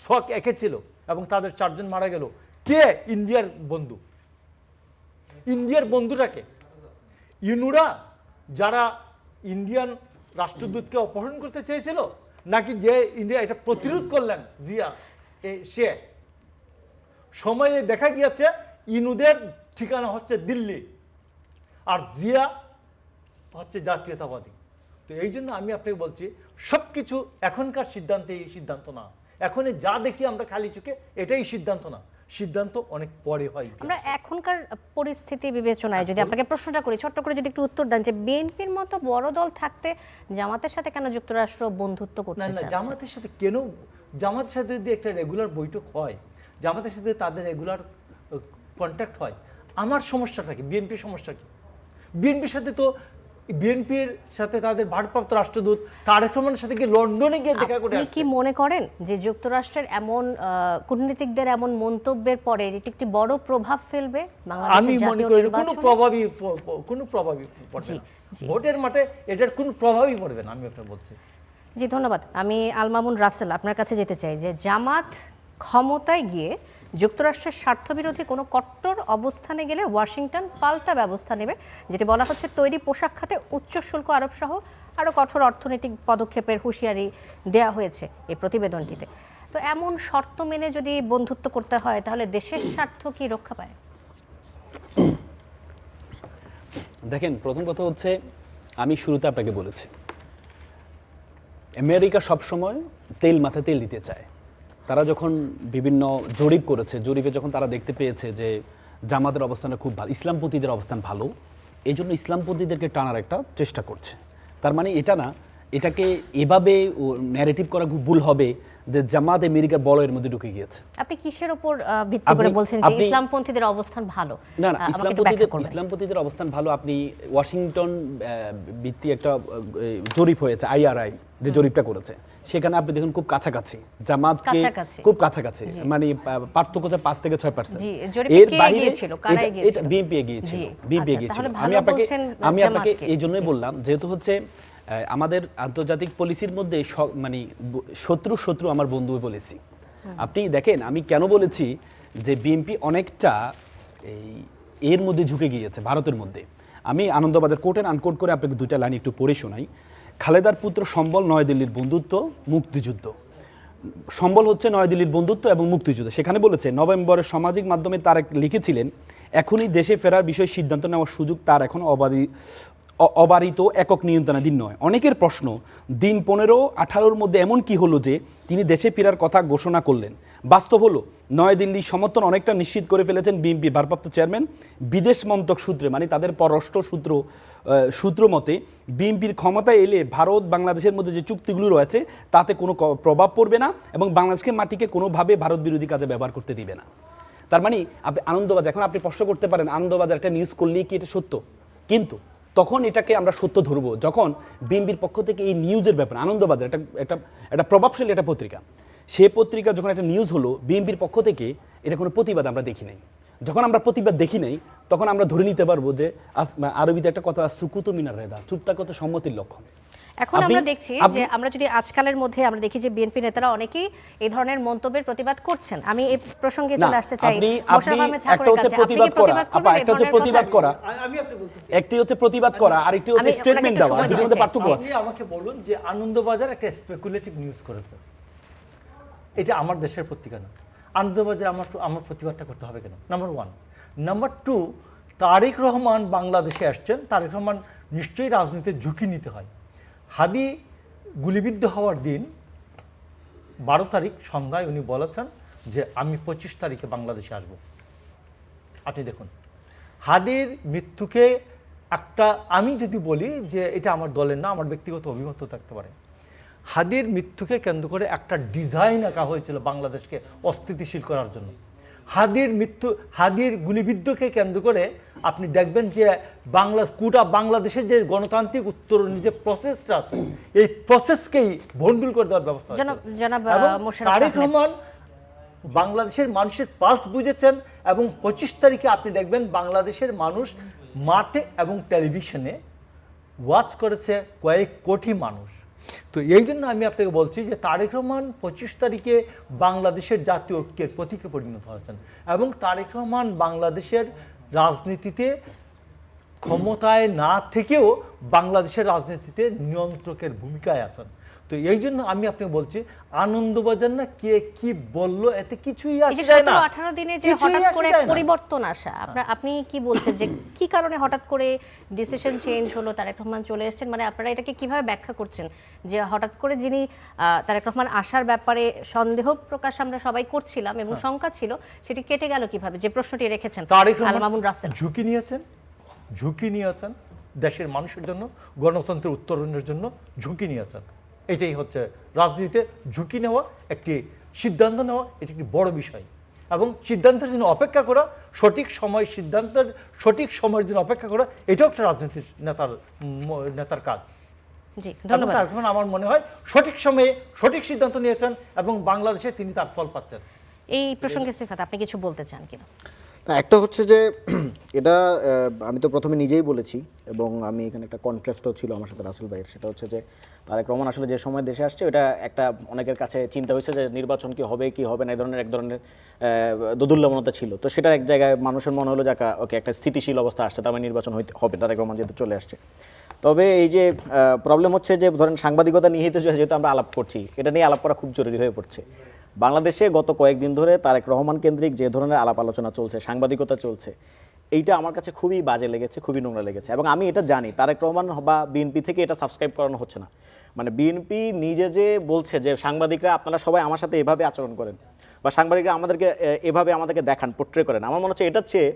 শখ এঁকেছিল এবং তাদের 4 জন মারা গেল, কে ইন্ডিয়ার বন্ধু? ইন্ডিয়ার বন্ধুটাকে ইনুরা, যারা ইন্ডিয়ান রাষ্ট্রদূতকে অপহরণ করতে চেয়েছিল, নাকি যে ইন্ডিয়া এটা প্রতিরোধ করলেন জিয়া সে? সময়ে দেখা গিয়েছে ইনুদের ঠিকানা হচ্ছে দিল্লি, আর জিয়া হচ্ছে জাতীয়তাবাদী। তো এই জন্য আমি আপনাকে বলছি, সবকিছু এখনকার সিদ্ধান্তে এই সিদ্ধান্ত না, এখন যা দেখি আমরা খালি চোখে এটাই সিদ্ধান্ত না, সিদ্ধান্ত অনেক পরে হয়।
আমরা এখনকার পরিস্থিতি বিবেচনায় যদি আপনাকে প্রশ্নটা করি, ছোট্ট করে যদি একটু উত্তর দেন, যে বিএনপির মতো বড় দল থাকতে জামাতের সাথে কেন যুক্তরাষ্ট্র বন্ধুত্ব করতে চাচ্ছে?
না, জামাতের সাথে কেন, জামাতের সাথে যদি একটা রেগুলার বৈঠক হয়, জামাতের সাথে তাদের রেগুলার কন্ট্যাক্ট হয়, আমার সমস্যাটা কি? বিএনপির সমস্যা কি? বিএনপির সাথে তো, বিএনপির সাথে তাদের ভারপ্রাপ্ত রাষ্ট্রদূত তারেক রহমানের সাথে কি লন্ডনে গিয়ে দেখা করে?
আপনি কি মনে করেন যে যুক্তরাষ্ট্রের এমন কূটনীতিকদের এমন মন্তব্যের পরে এটি একটি বড় প্রভাব ফেলবে বাংলাদেশের
আমি মনে
জাতীয়
করি
নির্বাচনে?
কোনো প্রভাবই পড়বে না, ভোটের মাঠে এটার কোনো প্রভাবই পড়বে না, আমি আপনাকে বলছি।
জি, ধন্যবাদ। আমি আল মামুন রাসেল আপনার কাছে যেতে চাই যে জামাত ক্ষমতায় গিয়ে যুক্তরাষ্ট্রের স্বার্থবিরোধী কোনো কট্টর অবস্থানে গেলে ওয়াশিংটন পাল্টা ব্যবস্থা নেবে, যেটি বলা হচ্ছে তৈরি পোশাক খাতে উচ্চ শুল্ক আরোপ সহ আরও কঠোর অর্থনৈতিক পদক্ষেপের হুঁশিয়ারি দেওয়া হয়েছে এই প্রতিবেদনটিতে। তো এমন শর্ত মেনে যদি বন্ধুত্ব করতে হয়, তাহলে দেশের স্বার্থ কি রক্ষা পায়?
দেখেন, প্রথম কথা হচ্ছে, আমি শুরুতে আপনাকে বলেছি, আমেরিকা সবসময় তেল মাথায় তেল দিতে চায়। তারা যখন বিভিন্ন জরিপ করেছে, জরিপে যখন তারা দেখতে পেয়েছে যে জামাতের অবস্থানটা খুব ভালো, ইসলামপন্থীদের অবস্থান ভালো, এই জন্য ইসলামপন্থীদেরকে টানার একটা চেষ্টা করছে। তার মানে এটা না, এটাকে এভাবে ন্যারেটিভ করা খুব ভুল হবে যে জামাত আমেরিকার বলয়ের মধ্যে ঢুকে গিয়েছে।
আপনি কিসের উপর ভিত্তি করে বলছেন যে ইসলামপন্থীদের অবস্থান ভালো?
না, ইসলামপন্থীদের অবস্থান ভালো, আপনি ওয়াশিংটন ভিত্তিক একটা জরিপ হয়েছে, IRI যে জরিপটা করেছে, সেখানে আপনি দেখুন খুব কাছাকাছি, জামাতকে খুব কাছাকাছি, মানে পার্থক্য 5 থেকে 6%। এর বাইরে এটা বিএনপি এগিয়েছিল। আমি আপনাকে এই জন্যই বললাম, যেহেতু হচ্ছে আমাদের আন্তর্জাতিক পলিসির মধ্যে মানে শত্রু আমার বন্ধু পলিসি। আপনি দেখেন, আমি কেন বলেছি যে বিএনপি অনেকটা এর মধ্যে ঝুঁকে গিয়েছে, ভারতের মধ্যে। আমি আনন্দবাজার কোট অ্যান্ড আনকোট করে আপনাকে 2টা লাইন একটু পড়ে শোনাই। খালেদার পুত্র সম্বল নয়াদিল্লির বন্ধুত্ব মুক্তিযুদ্ধ। সম্বল হচ্ছে নয়াদিল্লির বন্ধুত্ব এবং মুক্তিযুদ্ধ। সেখানে বলেছে, নভেম্বরের সামাজিক মাধ্যমে তারা লিখেছিলেন, এখনই দেশে ফেরার বিষয়ে সিদ্ধান্ত নেওয়ার সুযোগ তার এখন
অবারিত একক নিয়ন্ত্রণাধীন নয়। অনেকের প্রশ্ন, দিন 15-18 মধ্যে এমন কি হলো যে তিনি দেশে ফেরার কথা ঘোষণা করলেন? বাস্তব হলো নয়াদিল্লির সমর্থন অনেকটা নিশ্চিত করে ফেলেছেন বিএনপি ভারপ্রাপ্ত চেয়ারম্যান। বিদেশ মন্ত্রক সূত্রে, মানে তাদের পররাষ্ট্র সূত্র মতে বিএনপির ক্ষমতায় এলে ভারত বাংলাদেশের মধ্যে যে চুক্তিগুলো রয়েছে তাতে কোনো প্রভাব পড়বে না এবং বাংলাদেশকে মাটিকে কোনোভাবে ভারত বিরোধী কাজে ব্যবহার করতে দিবে না। তার মানে আপনি আনন্দবাজার, এখন আপনি প্রশ্ন করতে পারেন আনন্দবাজার একটা নিউজ করলেই কি এটা সত্য? কিন্তু তখন এটাকে আমরা সত্য ধরবো যখন বিএনপির পক্ষ থেকে এই নিউজের ব্যাপারে, আনন্দবাজার একটা প্রভাবশালী একটা পত্রিকা, সে পত্রিকা যখন একটা নিউজ হলো বিএনপির পক্ষ থেকে, এটা কোনো প্রতিবাদ আমরা দেখি নাই। যখন আমরা প্রতিবাদ দেখি নাই তখন আমরা ধরে নিতে পারবো যে আরবিতে একটা কথা, সুকুতু মিনার রেদা, চুপ থাকা তো সম্মতির লক্ষণ।
এখন আমরা দেখছি যে আমরা যদি আজকালের মধ্যে আমরা দেখি যে বিএনপি নেতারা অনেকেই এই ধরনের মন্তব্যের প্রতিবাদ করছেন। আমি এই প্রসঙ্গে চলে আসতে চাই।
একটা হচ্ছে প্রতিবাদ করা, একটি হচ্ছে প্রতিবাদ করা, আর একটি হচ্ছে স্টেটমেন্ট দেওয়া, দুটোর মধ্যে পার্থক্য আছে।
আপনি আমাকে বলুন যে আনন্দবাজার একটা স্পেকুলেটিভ নিউজ করেছে, এটা আমার দেশের পত্রিকা না, আনন্দবাজার আমার প্রতিবাদটা করতে হবে কেন? নাম্বার 1। নাম্বার 2, তারেক রহমান বাংলাদেশে আসছেন, তারেক রহমান নিশ্চয়ই রাজনীতির ঝুঁকি নিতে হয়। হাদি গুলিবিদ্ধ হওয়ার দিন 12 তারিখ সন্ধ্যায় উনি বলেছেন যে আমি 25 তারিখে বাংলাদেশে আসব। আপনি দেখুন, হাদির মৃত্যুকে একটা, আমি যদি বলি যে এটা আমার দলের না, আমার ব্যক্তিগত অভিমত থাকতে পারে, হাদির মৃত্যুকে কেন্দ্র করে একটা ডিজাইন আঁকা হয়েছিল বাংলাদেশকে অস্থিতিশীল করার জন্য। হাদির গুলিবিদ্ধকে কেন্দ্র করে আপনি দেখবেন যে বাংলাদেশের যে গণতান্ত্রিক উত্তরণের যে প্রসেসটা আছে, এই প্রসেসকেই ভণ্ডুল করে দেওয়ার ব্যবস্থা হয়েছে। তারেক রহমান বাংলাদেশের মানুষের পালস বুঝেছেন এবং 25 তারিখে আপনি দেখবেন বাংলাদেশের মানুষ মাঠে এবং টেলিভিশনে ওয়াচ করেছে কয়েক কোটি মানুষ। তো এই জন্য আমি আপনাকে বলছি যে তারেক রহমান 25 তারিখে বাংলাদেশের জাতীয় ঐক্যের প্রতীকে পরিণত হয়েছেন এবং তারেক রহমান বাংলাদেশের রাজনীতিতে ক্ষমতায় না থেকেও বাংলাদেশের রাজনীতিতে নিয়ন্ত্রকের ভূমিকায় আছেন। তো এই জন্য আমি আপনাকে বলছি আনন্দবাজার না কে কি বললো এতে কিছুই আসে যায় না।
18 দিনে যে হঠাৎ করে পরিবর্তন আসা, আপনি কি বলছেন যে কি কারণে হঠাৎ করে ডিসিশন চেঞ্জ হলো, তারেক রহমান চলে এসেছেন? মানে আপনারা এটাকে কিভাবে ব্যাখ্যা করছেন যে হঠাৎ করে যিনি তারেক রহমান আসার ব্যাপারে সন্দেহ প্রকাশ আমরা সবাই করছিলাম এবং শঙ্কা ছিল, সেটি কেটে গেল কিভাবে? যে প্রশ্নটি রেখেছেন আল মামুন রাসেল,
ঝুঁকি নিয়েছেন দেশের মানুষের জন্য, গণতন্ত্রের উত্তরণের জন্য ঝুঁকি নিয়েছেন। এটাই হচ্ছে রাজনীতিতে ঝুঁকি নেওয়া, একটি সিদ্ধান্ত নেওয়া, এটি একটি বড় বিষয় এবং সিদ্ধান্তের জন্য অপেক্ষা করা, সঠিক সময়ের জন্য অপেক্ষা করা, এটাও একটা রাজনীতির নেতার কাজ।
জি, ধন্যবাদ।
এখন আমার মনে হয় সঠিক সময়ে সঠিক সিদ্ধান্ত নিয়েছেন এবং বাংলাদেশে তিনি তার ফল পাচ্ছেন।
এই প্রসঙ্গে সিফাত আপনি কিছু বলতে চান কিনা?
না, একটা হচ্ছে যে এটা আমি তো প্রথমে নিজেই বলেছি এবং আমি এখানে একটা কন্ট্রাস্টও ছিল আমার সাথে রাসেল ভাইয়ের, সেটা হচ্ছে যে তারেক রহমান আসলে যে সময় দেশে আসছে এটা একটা অনেকের কাছে চিন্তা হয়েছে যে নির্বাচন কি হবে কি হবে না, এক ধরনের দোদুল্যমনতা ছিল। তো সেটা এক জায়গায় মানুষের মনে হলো যে ওকে একটা স্থিতিশীল অবস্থা আসছে, তার মানে নির্বাচন হবে, তারেক রহমান যেহেতু চলে আসছে। তবে এই যে প্রবলেম হচ্ছে যে ধরেন সাংবাদিকতা নিয়ে যেহেতু আমরা আলাপ করছি, এটা নিয়ে আলাপ করা খুব জরুরি হয়ে পড়ছে। বাংলাদেশে গত কয়েকদিন ধরে তারেক রহমান কেন্দ্রিক যে ধরনের আলাপ আলোচনা চলছে, সাংবাদিকতা চলছে, এইটা আমার কাছে খুবই বাজে লেগেছে, খুবই নোংরা লেগেছে। এবং আমি এটা জানি তারেক রহমান বা বিএনপি থেকে এটা সাবস্ক্রাইব করানো হচ্ছে না। মানে বিএনপি নিজে যে বলছে যে সাংবাদিকরা আপনারা সবাই আমার সাথে এভাবে আচরণ করেন বা সাংবাদিকরা আমাদেরকে দেখান, পোট্রে করেন, আমার মনে হচ্ছে এটার চেয়ে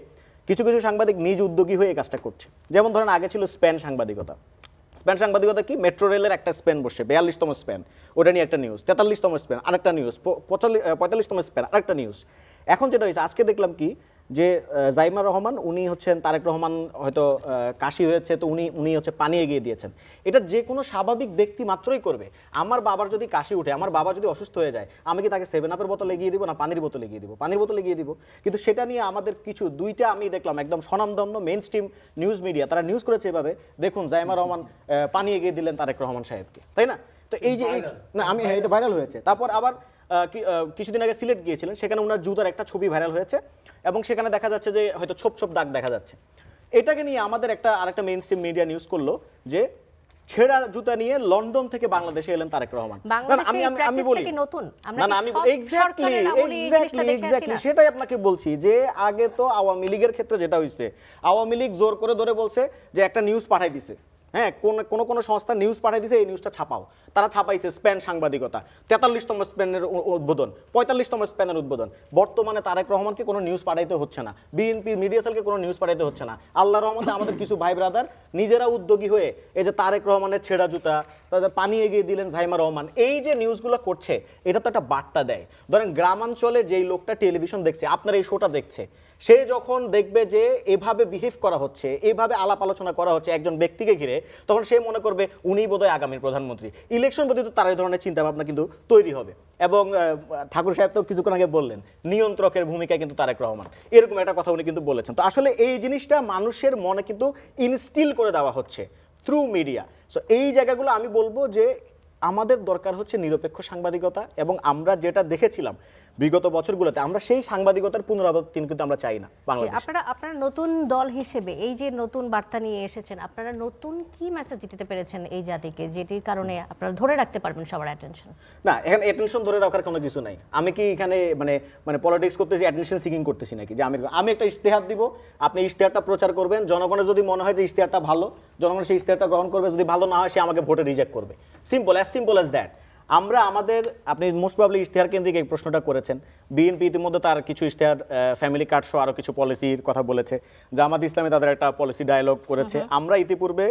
কিছু কিছু সাংবাদিক নিজ উদ্যোগী হয়ে এই কাজটা করছে। যেমন ধরেন আগে ছিল স্প্যান সাংবাদিকতা কি, মেট্রো রেলের একটা স্প্যান বসে 42তম স্প্যান, ওটা নিয়ে একটা নিউজ, 43তম স্প্যান আরেকটা নিউজ, 45তম স্প্যান আরেকটা নিউজ। এখন যেটা হয়েছে আজকে দেখলাম কি যে জাইমা রহমান উনি হচ্ছেন, তারেক রহমান হয়তো কাশি হয়েছে তো উনি হচ্ছে পানি এগিয়ে দিয়েছেন। এটা যে কোনো স্বাভাবিক ব্যক্তি মাত্রই করবে। আমার বাবার যদি কাশি উঠে, আমার বাবা যদি অসুস্থ হয়ে যায়, আমি কি তাকে 7-আপের বোতল এগিয়ে দিব না পানির বোতল এগিয়ে দিব? পানির বোতল এগিয়ে দিব। কিন্তু সেটা নিয়ে আমাদের দুইটা আমি দেখলাম একদম স্বনামধন্য মেইন স্ট্রিম নিউজ মিডিয়া তারা নিউজ করেছে এভাবে, দেখুন জাইমা রহমান পানি এগিয়ে দিলেন তারেক রহমান সাহেবকে, তাই না? তো এই যে না আমি এটা ভাইরাল হয়েছে। তারপর আবার কিছুদিন আগে সিলেট গিয়েছিলেন, সেখানে ওনার জুতার একটা ছবি ভাইরাল হয়েছে এবং সেখানে দেখা যাচ্ছে যে হয়তো ছোপ ছোপ দাগ দেখা যাচ্ছে। এটাকে নিয়ে আমাদের আরেকটা মেইন স্ট্রিম মিডিয়া নিউজ করলো যে ছেঁড়া জুতা নিয়ে লন্ডন থেকে বাংলাদেশে এলেন তারেক রহমান।
আমি বলি নতুন
আমি এক্স্যাক্টলি সেটাই আপনাকে বলছি যে আগে তো আওয়ামী লীগের ক্ষেত্রে যেটা হইছে, আওয়ামী লীগ জোর করে ধরে বলছে যে একটা নিউজ পাঠাই দিছে, হ্যাঁ কোন সংস্থা নিউজ পাঠাই দিছে, এই নিউজটা ছাপাও। তারা ছাপাইছে স্পেন সাংবাদিকতা, 43তম স্পেনের উদ্বোধন, 45তম স্পেনের উদ্বোধন। বর্তমানে তারেক রহমানকে কোনো নিউজ পাঠাইতে হচ্ছে না, বিএনপি মিডিয়া সেলকে কোনো নিউজ পাঠাইতে হচ্ছে না। আল্লাহর রহমতে আমাদের কিছু ভাই ব্রাদার নিজেরা উদ্যোগী হয়ে এই যে তারেক রহমানের ছেঁড়া জুতা, তাদের পানি এগিয়ে দিলেন জাইমা রহমান, এই যে নিউজগুলো করছে এটা তো একটা বার্তা দেয়। ধরেন গ্রামাঞ্চলে যেই লোকটা টেলিভিশন দেখছে, আপনার এই শোটা দেখছে, সে যখন দেখবে যে এভাবে বিহেভ করা হচ্ছে, এভাবে আলাপ আলোচনা করা হচ্ছে একজন ব্যক্তিকে ঘিরে, তখন সে মনে করবে উনিই বোধহয় আগামীর প্রধানমন্ত্রী। ইলেকশন ব্যতীত তার এই ধরনের চিন্তা ভাবনা কিন্তু তৈরি হবে। এবং ঠাকুর সাহেব তো কিছুক্ষণ আগে বললেন নিয়ন্ত্রকের ভূমিকায় কিন্তু তারেক রহমান, এরকম একটা কথা উনি কিন্তু বলেছেন। তো আসলে এই জিনিসটা মানুষের মনে কিন্তু ইনস্টিল করে দেওয়া হচ্ছে থ্রু মিডিয়া। সো এই জায়গাগুলো আমি বলবো যে আমাদের দরকার হচ্ছে নিরপেক্ষ সাংবাদিকতা, এবং আমরা যেটা দেখেছিলাম বিগত বছরগুলোতে, আমরা সেই সাংবাদিকতার পুনরাবৃত্তি কিন্তু আমরা চাই না বাংলাদেশে।
আপনারা নতুন দল হিসেবে এই যে নতুন বার্তা নিয়ে এসেছেন, আপনারা নতুন কি মেসেজ দিতে পেরেছেন এই জাতিকে, যেটির কারণে আপনারা ধরে রাখতে পারবেন সবার অ্যাটেনশন?
না, এখানে অ্যাটেনশন ধরে রাখার কোনো কিছু নাই। আমি কি এখানে মানে পলিটিক্স করতেছি, অ্যাটেনশন সিকিং করতেছি নাকি? যে আমি একটা ইশতেহার দিব, আপনি ইশতেহারটা প্রচার করবেন, জনগণের যদি মনে হয় যে ইশতেহারটা ভালো, জনগণ সেই ইশতেহারটা গ্রহণ করবে, যদি ভালো না হয় সে আমাকে ভোটে রিজেক্ট করবে। Simple as that. আমরা আমাদের, আপনি মোস্ট প্রবাবলি ইশতেহার কেন্দ্রিক এই প্রশ্নটা করেছেন, বিএনপি ইতিমধ্যে তার কিছু ইশতেহার, ফ্যামিলি কার্ড সহ আরও কিছু পলিসির কথা বলেছে, জামাত ইসলামী তাদের একটা পলিসি ডায়ালগ করেছে। আমরা ইতিপূর্বে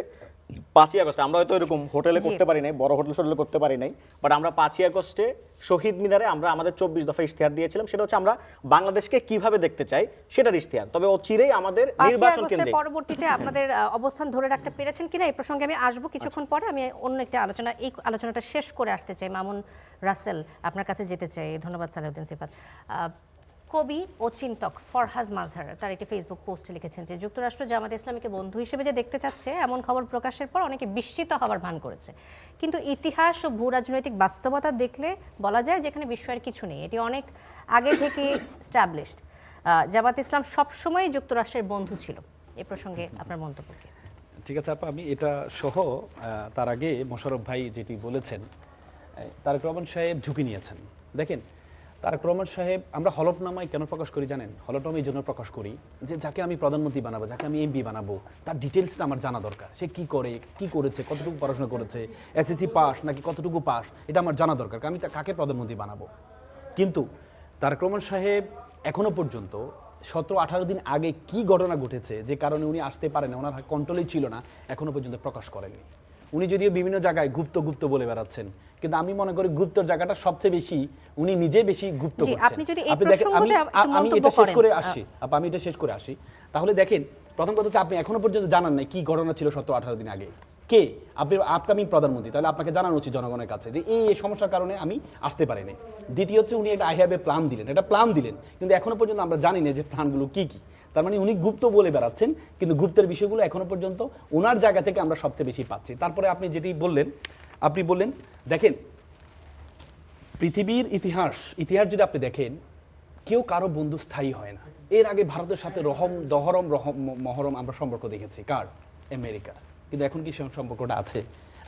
5ই আগস্ট, আমরা হয়তো এরকম হোটেলে করতে পারি নাই, বড় হোটেলে করতে পারি নাই, বাট আমরা 5ই আগস্টে শহীদ মিনারে আমরা আমাদের 24 দফা ইশতেহার দিয়েছিলাম। সেটা হচ্ছে আমরা বাংলাদেশকে কিভাবে দেখতে চাই সেটার ইশতেহার। তবে অচিরেই আমাদের নির্বাচন কেন্দ্রে
পরবর্তীতে আপনাদের অবস্থান ধরে রাখতে পেরেছেন কিনা এই প্রসঙ্গে আমি আসবো কিছুক্ষণ পরে। আমি অন্য একটা এই আলোচনাটা শেষ করে আসতে চাই। মামুন রাসেল, আপনার কাছে যেতে চাই। ধন্যবাদ সালেউদ্দিন সিফাত। কবি ও চিন্তক ফরহাদ মাজহার তার একটি ফেসবুক পোস্টে লিখেছেন যে যুক্তরাষ্ট্র জামাত ইসলামীকে বন্ধু হিসেবে যে দেখতে চাচ্ছে, এমন খবর প্রকাশের পর অনেকে বিস্মিত হওয়ার ভান করেছে, কিন্তু ইতিহাস ও ভূ রাজনৈতিক বাস্তবতা দেখলে বলা যায় যেখানে বিস্ময়ের কিছু নেই, এটি অনেক আগে থেকে স্ট্যাবলিশড। জামাত ইসলাম সবসময় যুক্তরাষ্ট্রের বন্ধু ছিল। এ প্রসঙ্গে আপনার মন্তব্য কি?
ঠিক আছে আপা, আমি এটা সহ তার আগে মোশাররফ ভাই যেটি বলেছেন, তারেক রহমান সাহেব ঝুঁকি নিয়েছেন। দেখেন তারেক রহমান সাহেব, আমরা হলফনামায় কেন প্রকাশ করি জানেন? হলফনামা এই জন্য প্রকাশ করি যে যাকে আমি প্রধানমন্ত্রী বানাবো, যাকে আমি এমপি বানাবো, তার ডিটেলসটা আমার জানা দরকার। সে কি করে, কি করেছে, কতটুকু পড়াশোনা করেছে, এসএসসি পাস নাকি কতটুকু পাস, এটা আমার জানা দরকার, আমি কাকে প্রধানমন্ত্রী বানাবো। কিন্তু তারেক রহমান সাহেব এখনো পর্যন্ত 17-18 দিন আগে কি ঘটনা ঘটেছে যে কারণে উনি আসতে পারেন, ওনার কন্ট্রোলেই ছিল না, এখনো পর্যন্ত প্রকাশ করেননি। উনি যদিও বিভিন্ন জায়গায় গুপ্ত বলে বেড়াচ্ছেন, কিন্তু আমি মনে করি গুপ্তর জায়গাটা সবচেয়ে বেশি উনি নিজে বেশি গুপ্ত করছেন।
আপনি দেখেন,
আমি এটা শেষ করে আসি আমি এটা শেষ করে আসি। তাহলে দেখেন, প্রথম কথা হচ্ছে আপনি এখনো পর্যন্ত জানান নাই কি ঘটনা ছিল 17-18 দিন আগে, কে আপনি আপকামিং প্রধানমন্ত্রী, তাহলে আপনাকে জানানো উচিত জনগণের কাছে যে এই সমস্যার কারণে আমি আসতে পারিনি। দ্বিতীয় হচ্ছে উনি একটা আই হ্যাভ এ প্ল্যান দিলেন, একটা প্ল্যান দিলেন, কিন্তু এখনো পর্যন্ত আমরা জানি না যে প্ল্যানগুলো কি কি। তার মানে উনি গুপ্ত বলে বেড়াচ্ছেন, কিন্তু গুপ্তের বিষয়গুলো এখনো পর্যন্ত ওনার জায়গা থেকে আমরা সবচেয়ে বেশি পাচ্ছি। তারপরে আপনি যেটি বললেন, দেখেন পৃথিবীর ইতিহাস যদি আপনি দেখেন, কেউ কারো বন্ধু স্থায়ী হয় না। এর আগে ভারতের সাথে মহরম আমরা সম্পর্ক দেখেছি, কার? আমেরিকার। কিন্তু এখন কি সম্পর্কটা আছে?